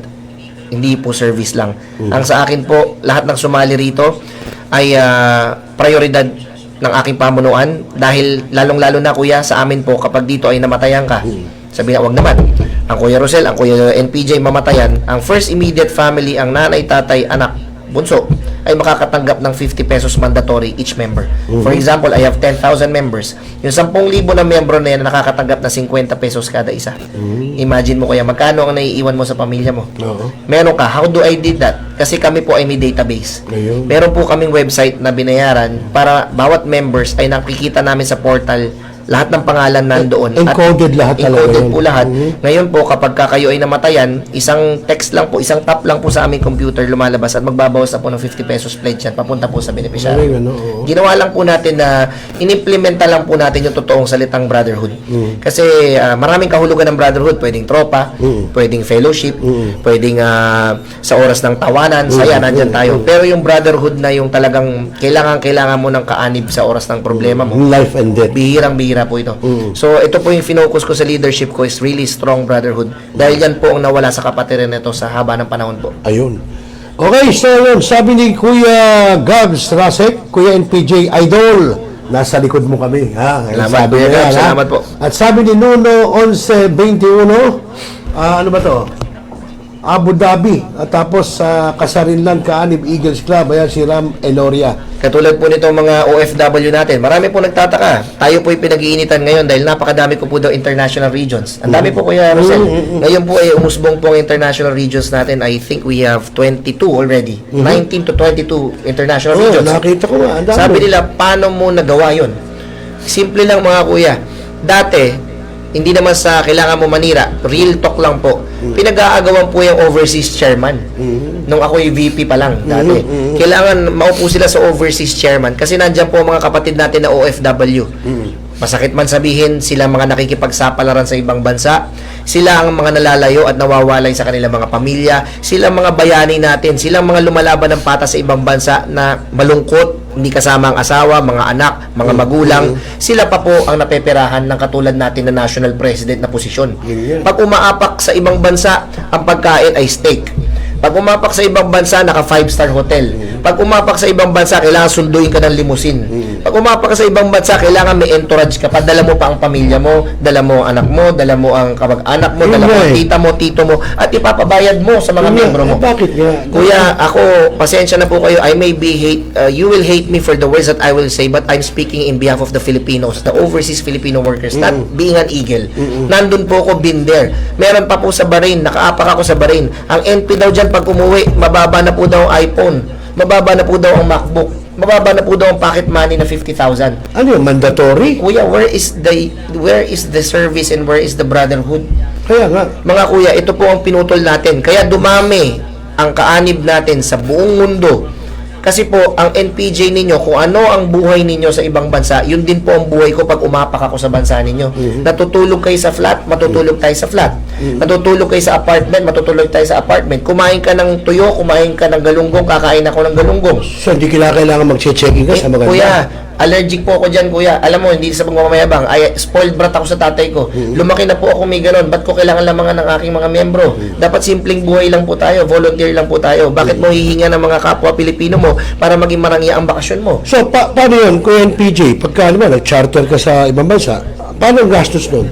hindi po service lang. Ang sa akin po, lahat ng sumali rito ay prioridad ng aking pamunuan dahil lalong-lalo na, Kuya, sa amin po kapag dito ay namatayan ka. Sabi na, wag naman. Ang Kuya Rosel, ang Kuya NPJ mamatayan, ang first immediate family, ang nanay, tatay, anak, bunso, ay makakatanggap ng 50 pesos mandatory each member. For example, I have 10,000 members. Yung 10,000 na membro na yan, nakakatanggap na 50 pesos kada isa. Imagine mo, kaya magkano ang naiiwan mo sa pamilya mo? Meron ka. How do I did that? Kasi kami po ay may database. Meron po kaming website na binayaran para bawat members ay nakikita namin sa portal lahat ng pangalan nandoon. Encoded lahat talaga. Encoded po lahat. Ngayon po, kapag kayo ay namatayan, isang text lang po, isang tap lang po sa aming computer lumalabas at magbabawas na po ng 50 pesos pledge yan, papunta po sa beneficiary. Ginawa lang po natin na inimplementa lang po natin yung totoong salitang brotherhood. Kasi maraming kahulugan ng brotherhood. Pwedeng tropa, pwedeng fellowship, pwedeng sa oras ng tawanan, saya, nandyan tayo. Pero yung brotherhood na yung talagang kailangan mo ng kaanib sa oras ng problema mo. Life and death. Bihirang-bihira po ito. So, ito po yung finocus ko sa leadership ko is really strong brotherhood. Dahil yan po ang nawala sa kapatiran nito sa haba ng panahon po. Ayun. Okay, so yun, sabi ni Kuya Gabs Rasek, Kuya NPJ Idol, nasa likod mo kami. Ha? Salamat, Sabi Kuya niya Gab. yan, ha? Salamat po. At sabi ni Nuno 1121, ano ba to? Abu Dhabi. At tapos sa Kasarinlan, Kaanib Eagles Club. Ayan si Ram Eloria. Katulad po nitong mga OFW natin, marami po nagtataka. Tayo po'y pinag-iinitan ngayon dahil napakadami ko po daw international regions. Ang dami po, Kuya Rosel. Ngayon po ay umusbong po ang international regions natin. I think we have 22 already. 19 to 22 international Oh, regions. nakita ko nga. Ang dami. Sabi nila, paano mo nagawa yun? Simple lang mga kuya. Dati, hindi naman sa kailangan mo manira. Real talk lang po. Pinag-aagawan po yung overseas chairman. Nung ako yung VP pa lang dati. Kailangan maupo sila sa overseas chairman kasi nandyan po ang mga kapatid natin na OFW. Masakit man sabihin, sila mga nakikipagsapalaran sa ibang bansa, sila ang mga nalalayo at nawawalay sa kanilang mga pamilya, sila ang mga bayani natin, sila ang mga lumalaban ng patas sa ibang bansa na malungkot, hindi kasama ang asawa, mga anak, mga magulang, sila pa po ang napeperahan ng katulad natin na national president na posisyon. Pag umaapak sa ibang bansa, ang pagkain ay steak. Pag umapak sa ibang bansa, naka 5-star hotel. Pag umapak sa ibang bansa, kailangan sunduin ka ng limousine. Pag umapak ka sa ibang bansa, kailangan may entourage ka pa. Dala mo pa ang pamilya mo, dala mo ang anak mo, dala mo ang kamag-anak mo, dala mo ang tita mo, tito mo, at ipapabayad mo sa mga miyembro mo. Bakit nga? Kuya, ako, pasensya na po kayo. I may be you will hate me for the words that I will say, but I'm speaking in behalf of the Filipinos, the overseas Filipino workers, not being an eagle. Nandun po ako, been there. Meron pa po sa Bahrain, nakaapak ako sa Bahrain. Ang NP daw dyan, pag umuwi, mababa na po daw ang iPhone, mababa na po daw ang MacBook, mababa na po daw ang pocket money na 50,000. Ano yun? Mandatory? Kuya, where is the service and where is the brotherhood? Kaya nga. Mga kuya, ito po ang pinutol natin. Kaya dumami ang kaanib natin sa buong mundo. Kasi po, ang NPJ ninyo, kung ano ang buhay ninyo sa ibang bansa, yun din po ang buhay ko pag umapak ako sa bansa ninyo. Natutulog kayo sa flat, matutulog tayo sa flat. Natutulog kayo sa apartment, matutulog tayo sa apartment. Kumain ka ng tuyo, kumain ka ng galunggong, kakain ako ng galunggong. So, hindi kailangan mag-checking ka sa maganda? Kuya, allergic po ako dyan, kuya. Alam mo, hindi sa pagmamayabang. Ay, spoiled brat ako sa tatay ko. Lumaki na po ako may ganon. Ba't ko kailangan lamangan ng aking mga miyembro? Dapat simpleng buhay lang po tayo. Volunteer lang po tayo. Bakit mo hihinga ng mga kapwa Pilipino mo para maging marangya ang bakasyon mo? So, paano yun, Kuya NPJ? Pagka naman, nag-charter ka sa ibang bansa, paano ang gastos nun?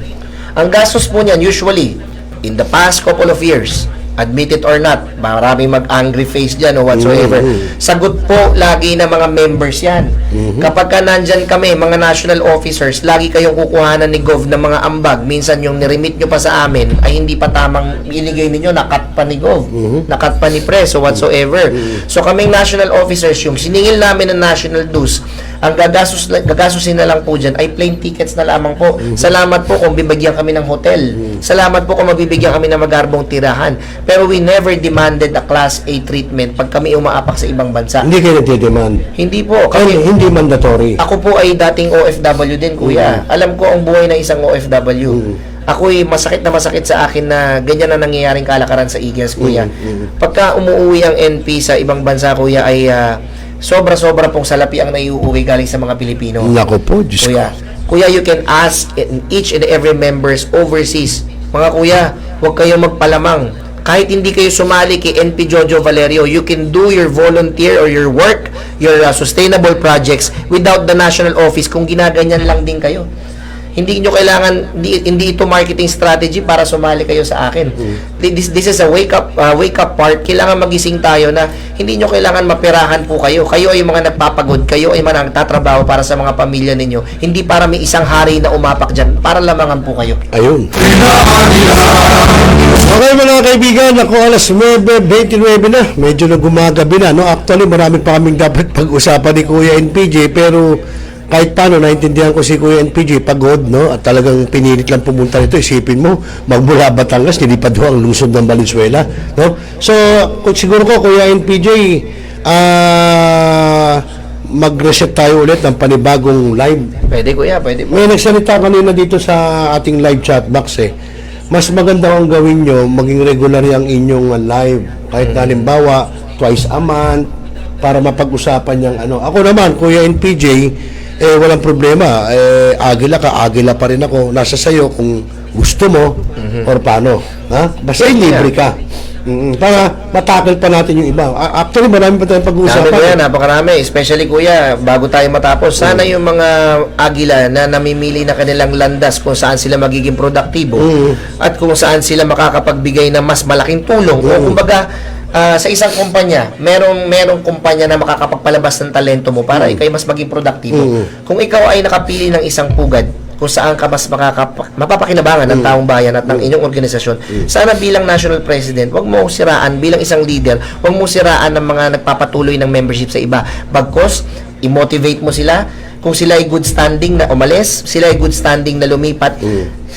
Ang gastos po niyan, usually, in the past couple of years, admit it or not, maraming mag-angry face dyan o whatsoever. Sagot po lagi ng mga members yan. Kapag ka nandyan kami, mga national officers, lagi kayong kukuhanan ni Gov ng mga ambag. Minsan yung niremit nyo pa sa amin ay hindi pa tamang iligay ninyo, nakat pa ni Gov, nakat pa ni Pres o whatsoever. So kaming national officers, yung siningil namin ng national dues, ang gagasusin na lang po dyan ay plane tickets na lamang po. Salamat po kung bibigyan kami ng hotel. Salamat po kung magbibigyan kami ng magarbong tirahan. Pero we never demanded a Class A treatment pag kami umaapak sa ibang bansa. Hindi kayo nagdidemand. Hindi po. Kaya hindi mandatory. Ako po ay dating OFW din, kuya. Alam ko ang buhay ng isang OFW. Ako'y masakit sa akin na ganyan na nangyayaring kalakaran sa Eagles, kuya. Pagka umuwi ang NP sa ibang bansa, kuya, ay sobra-sobra pong salapi ang naiuuwi galing sa mga Pilipino. Nako po, Diyos ko. Kuya, you can ask each and every members overseas. Mga kuya, huwag kayong magpalamang. Kahit hindi kayo sumali kay NP Jojo Valerio, you can do your volunteer or your work, your sustainable projects without the national office kung ginaganyan lang din kayo. Hindi nyo kailangan, hindi ito marketing strategy para sumali kayo sa akin. This is a wake up part. Kailangan magising tayo na hindi nyo kailangan maperahan po kayo. Kayo ay mga nagpapagod. Kayo ay mga nagtatrabaho para sa mga pamilya ninyo. Hindi para may isang hari na umapak dyan. Para lamangan po kayo. Ayun. Okay mga kaibigan, ako alas 9:29 na. Medyo na gumagabi na. No? Actually, marami pa kaming dapat pag-usapan ni Kuya NPJ. Pero kahit paano, naintindihan ko si Kuya NPJ, pagod, no? At talagang pinilit lang pumunta nito. Isipin mo, magmula Batangas, nilipad ho ang lungsod ng Valenzuela, no? So, siguro ko, Kuya NPJ, mag-reset tayo ulit ng panibagong live. Pwede, kuya, pwede po. May nagsalita kanina dito sa ating live chat box mas maganda ang gawin nyo, maging regular ang inyong live. Kahit halimbawa, twice a month, para mapag-usapan niyang ano. Ako naman, Kuya NPJ, walang problema. Agila ka, agila pa rin ako. Nasa sayo kung gusto mo or paano. Ha? Basta libre ka. Para matakil pa natin yung iba. Actually, marami pa tayong Dami pag-uusapan. kuya, napakarami. Especially kuya, bago tayo matapos, sana yung mga agila na namimili na kanilang landas kung saan sila magiging produktibo at kung saan sila makakapagbigay ng mas malaking tulong. O kumbaga, sa isang kumpanya, merong kumpanya na makakapagpalabas ng talento mo para ikaw ay mas maging produktibo. Kung ikaw ay nakapili ng isang pugad, kung saan ka mas mapapakinabangan ng taong bayan at ng inyong organisasyon. Sana bilang national president, wag mo siraan, bilang isang leader, wag mo siraan ng mga nagpapatuloy ng membership sa iba. Bagkos, i-motivate mo sila. Kung sila ay good standing na umalis, sila ay good standing na lumipat,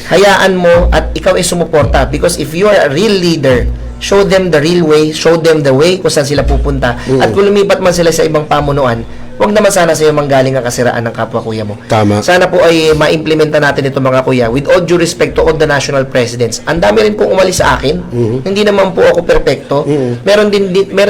hayaan mo at ikaw ay sumuporta. Because if you are a real leader, show them the real way, show them the way kung saan sila pupunta. At kung lumipat man sila sa ibang pamunuan, huwag naman sana sa iyo manggaling ang kasiraan ng kapwa kuya mo. Tama. Sana po ay ma-implementa natin ito mga kuya. With all due respect to all the national presidents. Ang dami rin pong umalis sa akin. Hindi naman po ako perpekto. Meron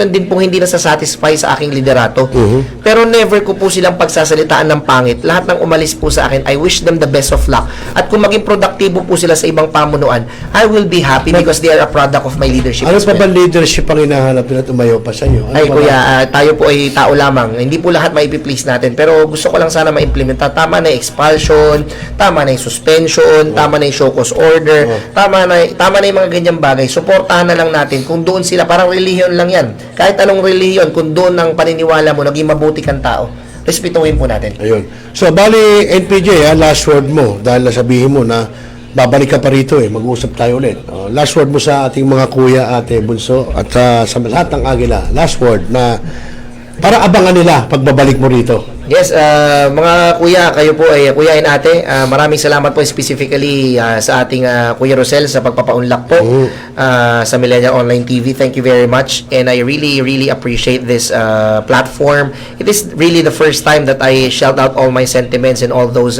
din pong hindi nasasatisfy sa aking liderato. Pero never ko po silang pagsasalitaan ng pangit. Lahat ng umalis po sa akin, I wish them the best of luck. At kung maging produktibo po sila sa ibang pamunuan, I will be happy because they are a product of my leadership. Ano as pa well. ba leadership ang hinahanap na tumayo pa sa inyo? Ano Ay pa ba? kuya, tayo po ay tao lamang. Hindi po lahat maipi-please natin. Pero gusto ko lang sana ma-implementa. Tama na yung expulsion, tama na yung suspension, tama na yung show cause order, tama na yung mga ganyang bagay. Suportahan na lang natin. Kung doon sila, parang relihiyon lang yan. Kahit anong relihiyon, kung doon ang paniniwala mo, naging mabuti kang tao, respetuhin po natin. Ayun. So, bali, NPJ, last word mo, dahil nasabihin mo na babalik ka pa rito mag-uusap tayo ulit. Last word mo sa ating mga kuya, ate, bunso, at sa lahat ng agila, last word na para abangan nila pagbabalik mo rito. Yes, mga kuya, kayo po ay kuya and ate, maraming salamat po specifically sa ating Kuya Rosel sa pagpapaunlak po sa Millennial Online TV. Thank you very much and I really appreciate this platform. It is really the first time that I shout out all my sentiments and all those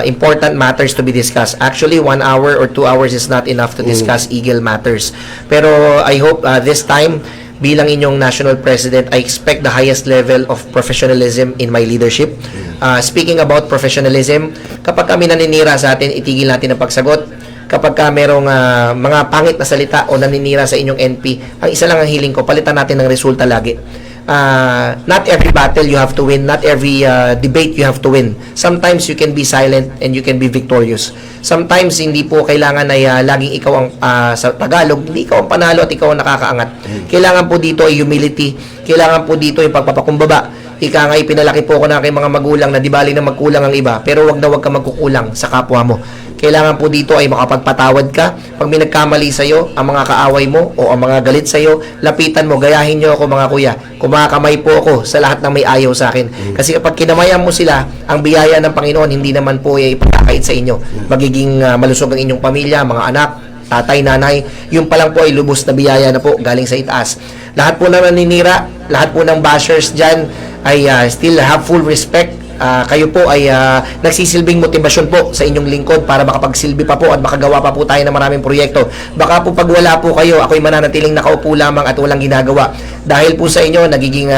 important matters to be discussed. Actually, 1 hour or 2 hours is not enough to discuss Eagle matters. Pero I hope this time bilang inyong national president, I expect the highest level of professionalism in my leadership. Speaking about professionalism, kapag kami naninira sa atin, itigil natin ang pagsagot. Kapag ka merong mga pangit na salita o naninira sa inyong NP, ang isa lang ang hiling ko, palitan natin ng resulta lagi. Not every battle you have to win, not every debate you have to win. Sometimes you can be silent and you can be victorious. Sometimes hindi po kailangan ay laging ikaw ang sa Tagalog, hindi ikaw ang panalo at ikaw ang nakakaangat. Kailangan po dito ay humility, kailangan po dito ay pagpapakumbaba. Ika nga ipinalaki po ako ng aking mga magulang na di bali na magkulang ang iba, pero wag na wag ka magkukulang sa kapwa mo. Kailangan po dito ay makapagpatawad ka. Pag may nagkamali sa'yo, ang mga kaaway mo o ang mga galit sa'yo, lapitan mo, gayahin nyo ako mga kuya. Kumakamay po ako sa lahat ng may ayaw sa akin. Kasi kapag kinamayan mo sila, ang biyaya ng Panginoon hindi naman po ay ipagkakait sa inyo. Magiging malusog ang inyong pamilya, mga anak, tatay, nanay, yung pa lang po ay lubos na biyaya na po galing sa itaas. Lahat po ng naninira, lahat po ng bashers dyan ay still have full respect. Kayo po ay nagsisilbing motibasyon po sa inyong lingkod para makapagsilbi pa po at makagawa pa po tayo ng maraming proyekto. Baka po pag wala po kayo, ako'y mananatiling nakaupo lamang at walang ginagawa. Dahil po sa inyo, nagiging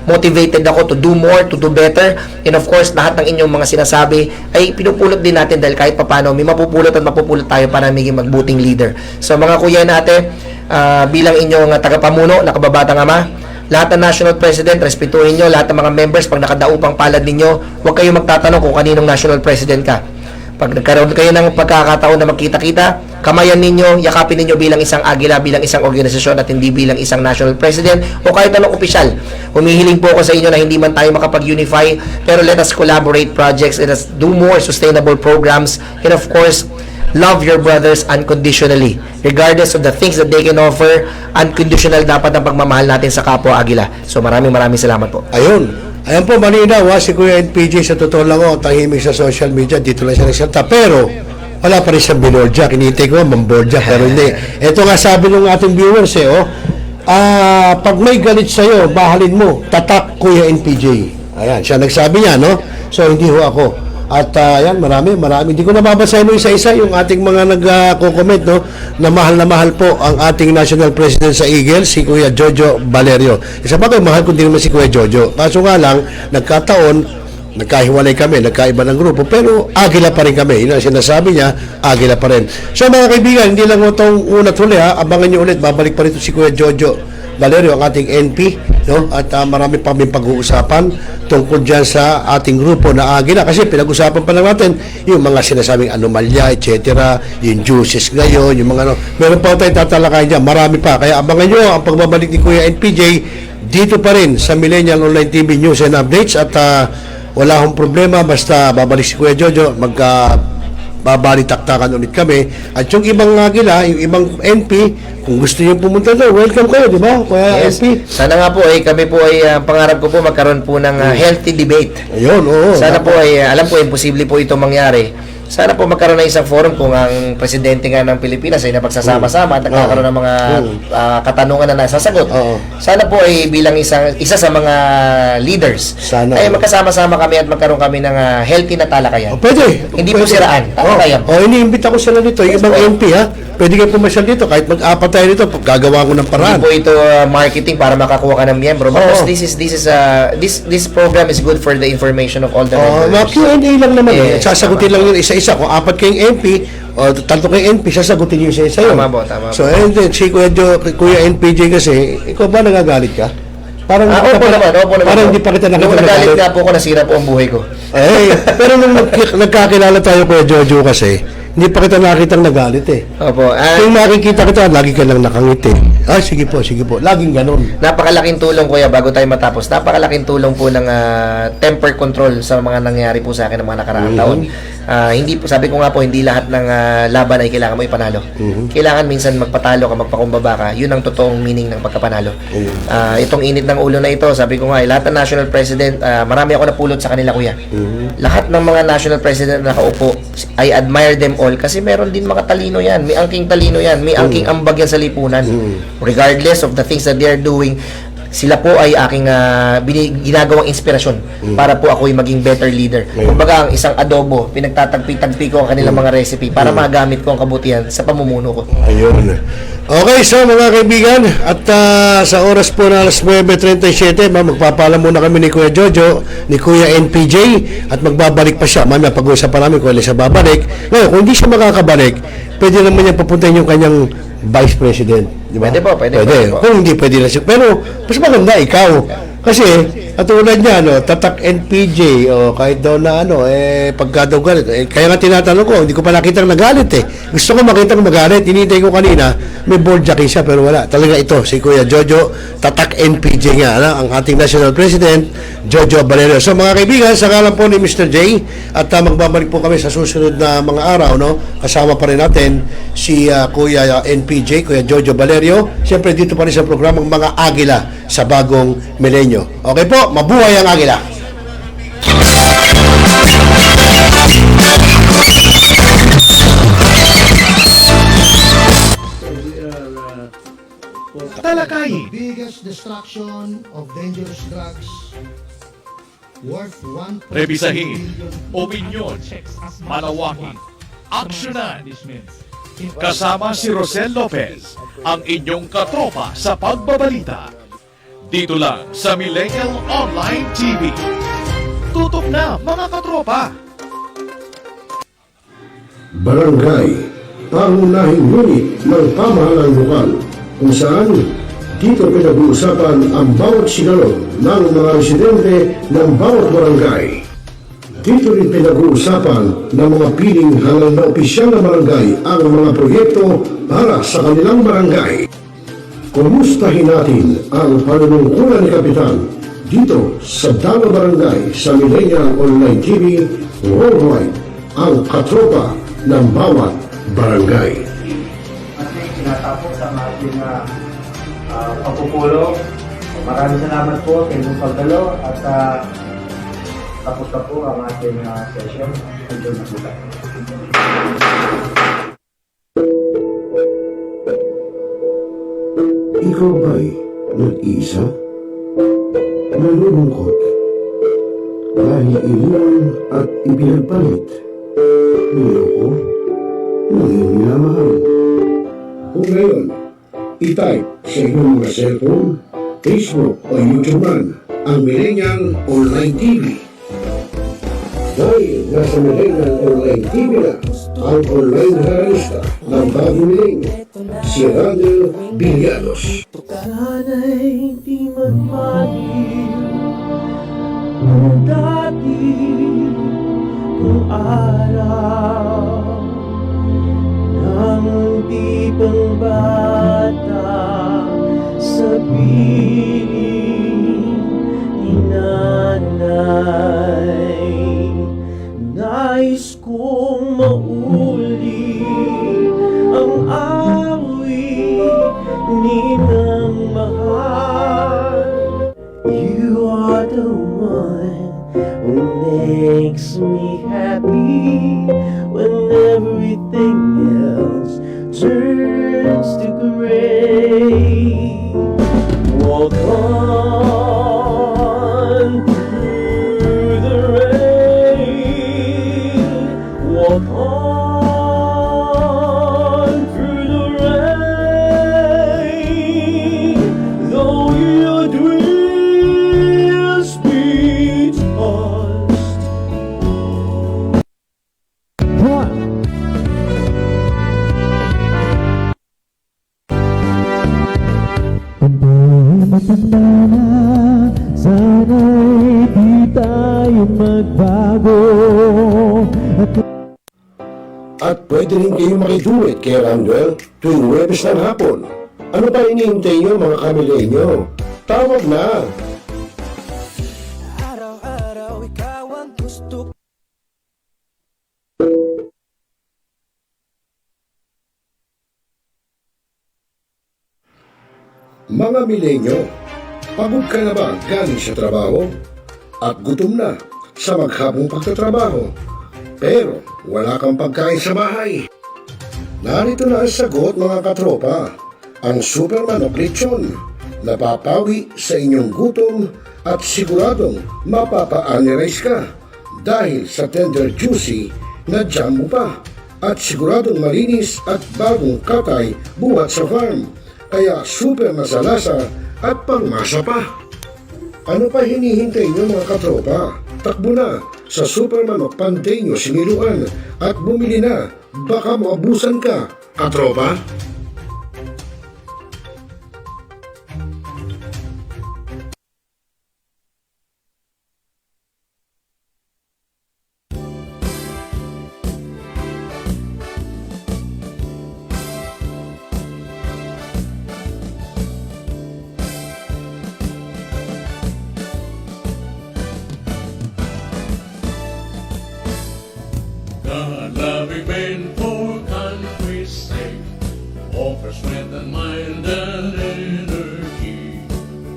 motivated ako to do more, to do better. And of course, lahat ng inyong mga sinasabi ay pinupulot din natin dahil kahit papano may mapupulot at mapupulot tayo para maging magbuting leader. So mga kuya natin, bilang inyong tagapamuno, nakababatang ama, lahat ng national president, respetuhin nyo. Lahat ng mga members, pag nakadaupang palad ninyo, huwag kayo magtatanong kung kaninong national president ka. Pag nagkaroon kayo ng pagkakataon na magkita-kita, kamayan ninyo, yakapin ninyo bilang isang agila, bilang isang organisasyon at hindi bilang isang national president o kahit anong opisyal. Humihiling po ako sa inyo na hindi man tayo makapag-unify, pero let us collaborate projects, let us do more sustainable programs, and of course, love your brothers unconditionally. Regardless of the things that they can offer, unconditional dapat ang pagmamahal natin sa kapwa agila. So maraming salamat po. Ayun. Ayan po, malinaw si Kuya NPJ sa totoo lang tahimik sa social media, dito lang siya nagsalita. Pero, wala pa rin siyang binordya. Kinitay ko, mambordya, pero hindi. Ito nga sabi ng ating viewers pag may galit sa'yo, bahalin mo, tatak Kuya NPJ. Ayan, siya nagsabi niya, no? So, hindi ho ako. At yan, marami. Hindi ko nababasahin isa-isa yung ating mga nag-comment, no? Na mahal po ang ating National President sa Eagle, si Kuya Jojo Valerio. Isa pa kayo, mahal ko din naman si Kuya Jojo. Kaso nga lang, nagkataon, nagkahiwalay kami, nagkaiba ng grupo, pero agila pa rin kami. Yun ang sinasabi niya, agila pa rin. So mga kaibigan, hindi lang itong una't huli ha, abangan niyo ulit, babalik pa rito si Kuya Jojo Valerio, ang ating NP, no? At marami pa kami pag-uusapan tungkol dyan sa ating grupo na agila, kasi pinag-usapan pa lang natin yung mga sinasabing anomalya, etc., yung juices ngayon, yung mga ano, meron pa tayong tatalakayin dyan, marami pa, kaya abangan nyo ang pagbabalik ni Kuya NPJ dito pa rin sa Millennial Online TV News and Updates. At wala akong problema, basta babalik si Kuya Jojo, babalitaktakan ulit kami. At yung ibang agila, yung ibang NP, kung gusto niyo pumunta doon, welcome kayo, di ba, Kuya Yes. NP? Sana nga po kami po ay pangarap ko po magkaroon po ng healthy debate. Ayun, oo. Sana po alam po imposible po ito mangyari. Sana po magkaroon ng isang forum kung ang presidente nga ng Pilipinas ay napagsasama-sama at nagkakaroon ng mga katanungan na nasasagot. Oo. Sana po ay bilang isa sa mga leaders Sana, ay oo. magkasama-sama kami at magkaroon kami ng healthy na talakayan. Pwede. Hindi po Pwede. siraan. Talakayan. Iniimbita ko sila dito, yung ibang NP ha. Pwede kayo pumasyal dito, kahit mag-apat tayo dito, gagawa ko ng paraan. Hindi po ito marketing para makakuha ka ng miyembro. Because this program is good for the information of all the Mga members. Q&A lang naman Yes, sasagutin lang yun isa-isa. Kung apat kayong MP, o tatlo kayong MP, sasagutin nyo isa-isa yun. Tama po, tama po. So, and then, si Kuya NPJ kasi, ikaw ba nagagalit ka? Parang Opo naman. Parang hindi pa kita Nung nakita nagalit nga po ako, nasira po ang buhay ko. Pero nung nagkakilala tayo, Kuya Jojo, kasi, hindi pa kita nakitang nagalit eh. Opo. Kung makikita kita, lagi ka lang nakangiti. Sige po. Laging ganun. Napakalaking tulong, kuya, bago tayo matapos. Napakalaking tulong po ng temper control sa mga nangyari po sa akin ng mga nakaraang taon. Hindi po, sabi ko nga po, hindi lahat ng laban ay kailangan mo ipanalo. Kailangan minsan magpatalo ka, magpakumbaba ka. Yun ang totoong meaning ng pagkapanalo. Itong init ng ulo na ito, sabi ko nga, lahat ng national president, marami ako napulot sa kanila, kuya. Lahat ng mga national president na nakaupo, I admire them all kasi meron din mga talino yan. May angking talino yan. May angking ambag yan sa lipunan. Regardless of the things that they are doing, sila po ay aking ginagawang inspirasyon para po ako ay maging better leader. Kumbaga, ang isang adobo, pinagtatagpi-tagpi ko ang kanilang mga recipe para magamit ko ang kabutihan sa pamumuno ko. Ayun. Okay, so mga kaibigan, at sa oras po na alas 9:37, magpapaalam muna kami ni Kuya Jojo, ni Kuya NPJ, at magbabalik pa siya. Mamaya pag-uusap pa namin kung siya babalik. Ngayon, kung hindi siya makakabalik, pwede naman niya papuntahin yung kanyang Vice President. Di ba? Pwede po. Kung hindi, pwede na siya. Pero, mas maganda ikaw. Kasi, katulad niya, tatak NPJ, o kahit daw na pagka daw galit. Kaya nga tinatanong ko, hindi ko pa nakitang nagalit eh. Gusto ko makitang magalit. Hinintay ko kanina, may board jacking siya, pero wala. Talaga ito, si Kuya Jojo, tatak NPJ nga, ang ating National President, Jojo Valerio. So mga kaibigan, sa ngalan po ni Mr. J, at magbabalik po kami sa susunod na mga araw, kasama pa rin natin si Kuya NPJ, Kuya Jojo Valerio. Siyempre dito pa rin sa programang Mga Agila sa Bagong Milenyo. Okay po, mabuhay ang Agila! Talakayin. Biggest destruction of dangerous drugs worth 1. Rebisahin, opinyon, malawakin, aksyonan. Kasama si Rosel Lopez, ang inyong katropa sa pagbabalita. Dito lang sa Millennial Online TV. Tutok na, mga katropa! Barangay, pangunahing unit ng pamahalang lokal kung saan dito pinag-uusapan ang bawat sinalo ng mga residente ng bawat barangay. Dito rin pinag-uusapan ng mga piling halal na opisyal na barangay ang mga proyekto para sa kanilang barangay. Kumustahin natin ang panunungkulan ni Kapitan dito sa Dano Barangay sa Millennial Online TV Worldwide, ang katropa ng bawat barangay. Ating tinatapos ang ating pagpupulong. Maraming salamat po sa inyong pagdalo at tapos na po ang ating session. Enjoy na po tayo. Ikaw ba'y nag-iisa? Nalulungkot? Dahil iniwan at ipinagpalit? Niloko? Ngayon minamahal? Kung ngayon, i-type sa inyong mga cellphone, Facebook o YouTube man ang Millennial Online TV. Dahil nasa Millennial Online TV na ang online realista ng bagong milenyo, si Randall Villanos. Sana'y di magmahil ang dati kong araw nang di pang bata sa piling ni nanay. Nais kong mauli ang awit ninang mahal. You are the one who makes me happy when everything else turns to gray. Walk on through the rain. Walk on through the rain. Though your dreams be tossed. Matanda na, sana'y di tayo magbago. At pwede rin kayo makiduet kay Randall tuwing Huwebes ng hapon. Ano pa hinihintay nyo mga kamilenyo? Tawag na! Araw-araw ikaw ang gusto. Mga milenyo, pagod ka na ba galing sa trabaho? At gutom na sa maghabong pagtatrabaho? Pero wala kang pagkain sa bahay. Narito na ang sagot mga katropa, ang Superman of Lechon. Napapawi sa inyong gutom at siguradong mapapa-analyze ka dahil sa tender juicy na jam mo pa at siguradong malinis at bagong katay buhat sa farm. Kaya super masalasa at pangmasa pa. Ano pa hinihintay nyo mga katropa? Takbo na sa Superman of Panteño Siniluan at bumili na. Baka maabusan ka, katropa. God loving men for country's sake, offer strength and mind and energy.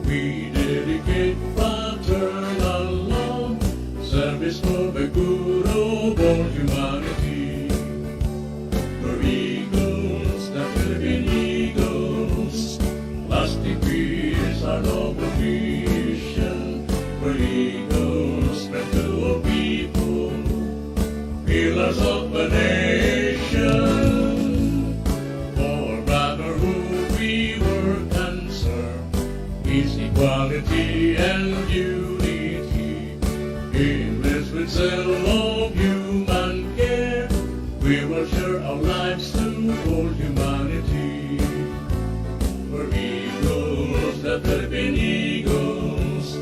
We dedicate fraternal love, service for the good of all humanity. We're eagles, the Philippine Eagles, lasting peace, our noble vision. We're eagles, spread to all people, pillars of a nation. For brotherhood we work and serve, peace, equality, and unity. In this with zeal of human care, we will share our lives to all humanity. We're eagles, the Philippine Eagles,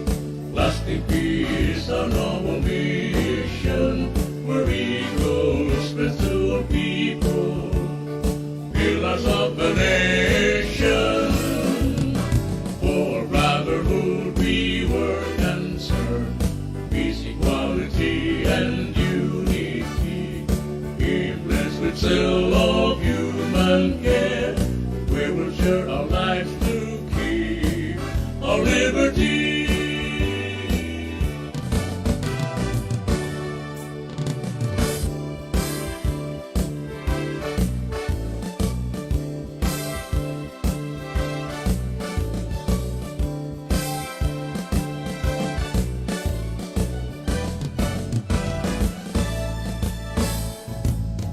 lasting peace, our noble mission. We're eagles, spread to all people, pillars of the nation. For brotherhood we work and serve, peace, equality, and unity. Blessed with zeal of human care, we will share our lives to keep our liberty.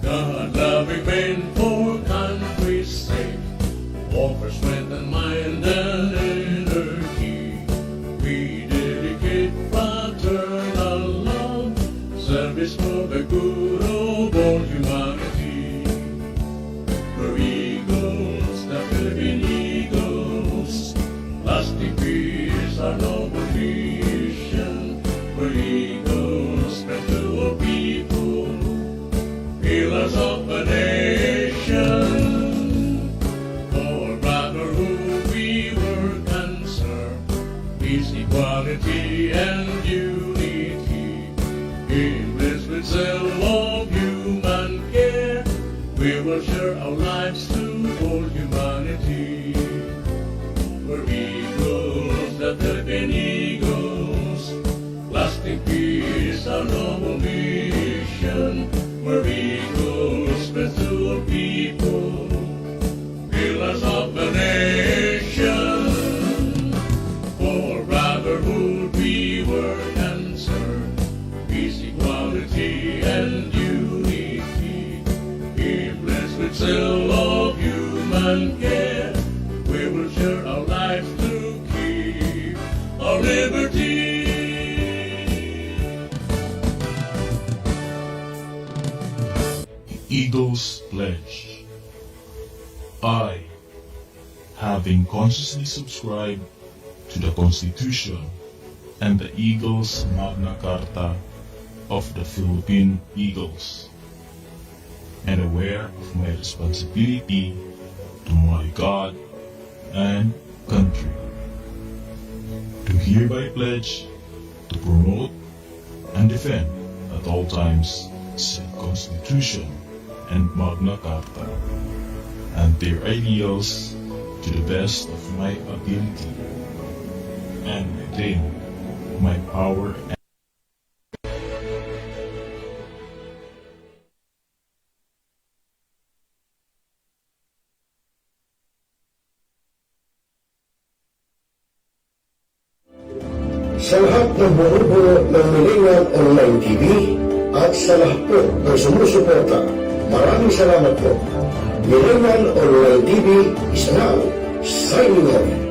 God loving men for country's sake, offer strength and mind and energy. We dedicate fraternal love, service peace, equality, and unity. In bliss with zeal of human care, we will share our lives to all humanity. We're eagles that have been eagles, lasting peace, our noble mission. We're eagles, friends to all people, pillars of the nation. For brotherhood we work and serve, peace, equality, and unity. In bliss with zeal of human care, we will share our lives to keep our liberty. Eagles Pledge. I, having consciously subscribed to the Constitution and the Eagles Magna Carta of the Philippine Eagles, and aware of my responsibility to my God and country, to hereby pledge to promote and defend at all times said Constitution and Magna Carta and their ideals to the best of my ability, and within my power and Sa lahat ng bumubuo ng Millennial Online TV at sa lahat po ng sumusuporta, maraming salamat po. Millennial Online TV is now signing off.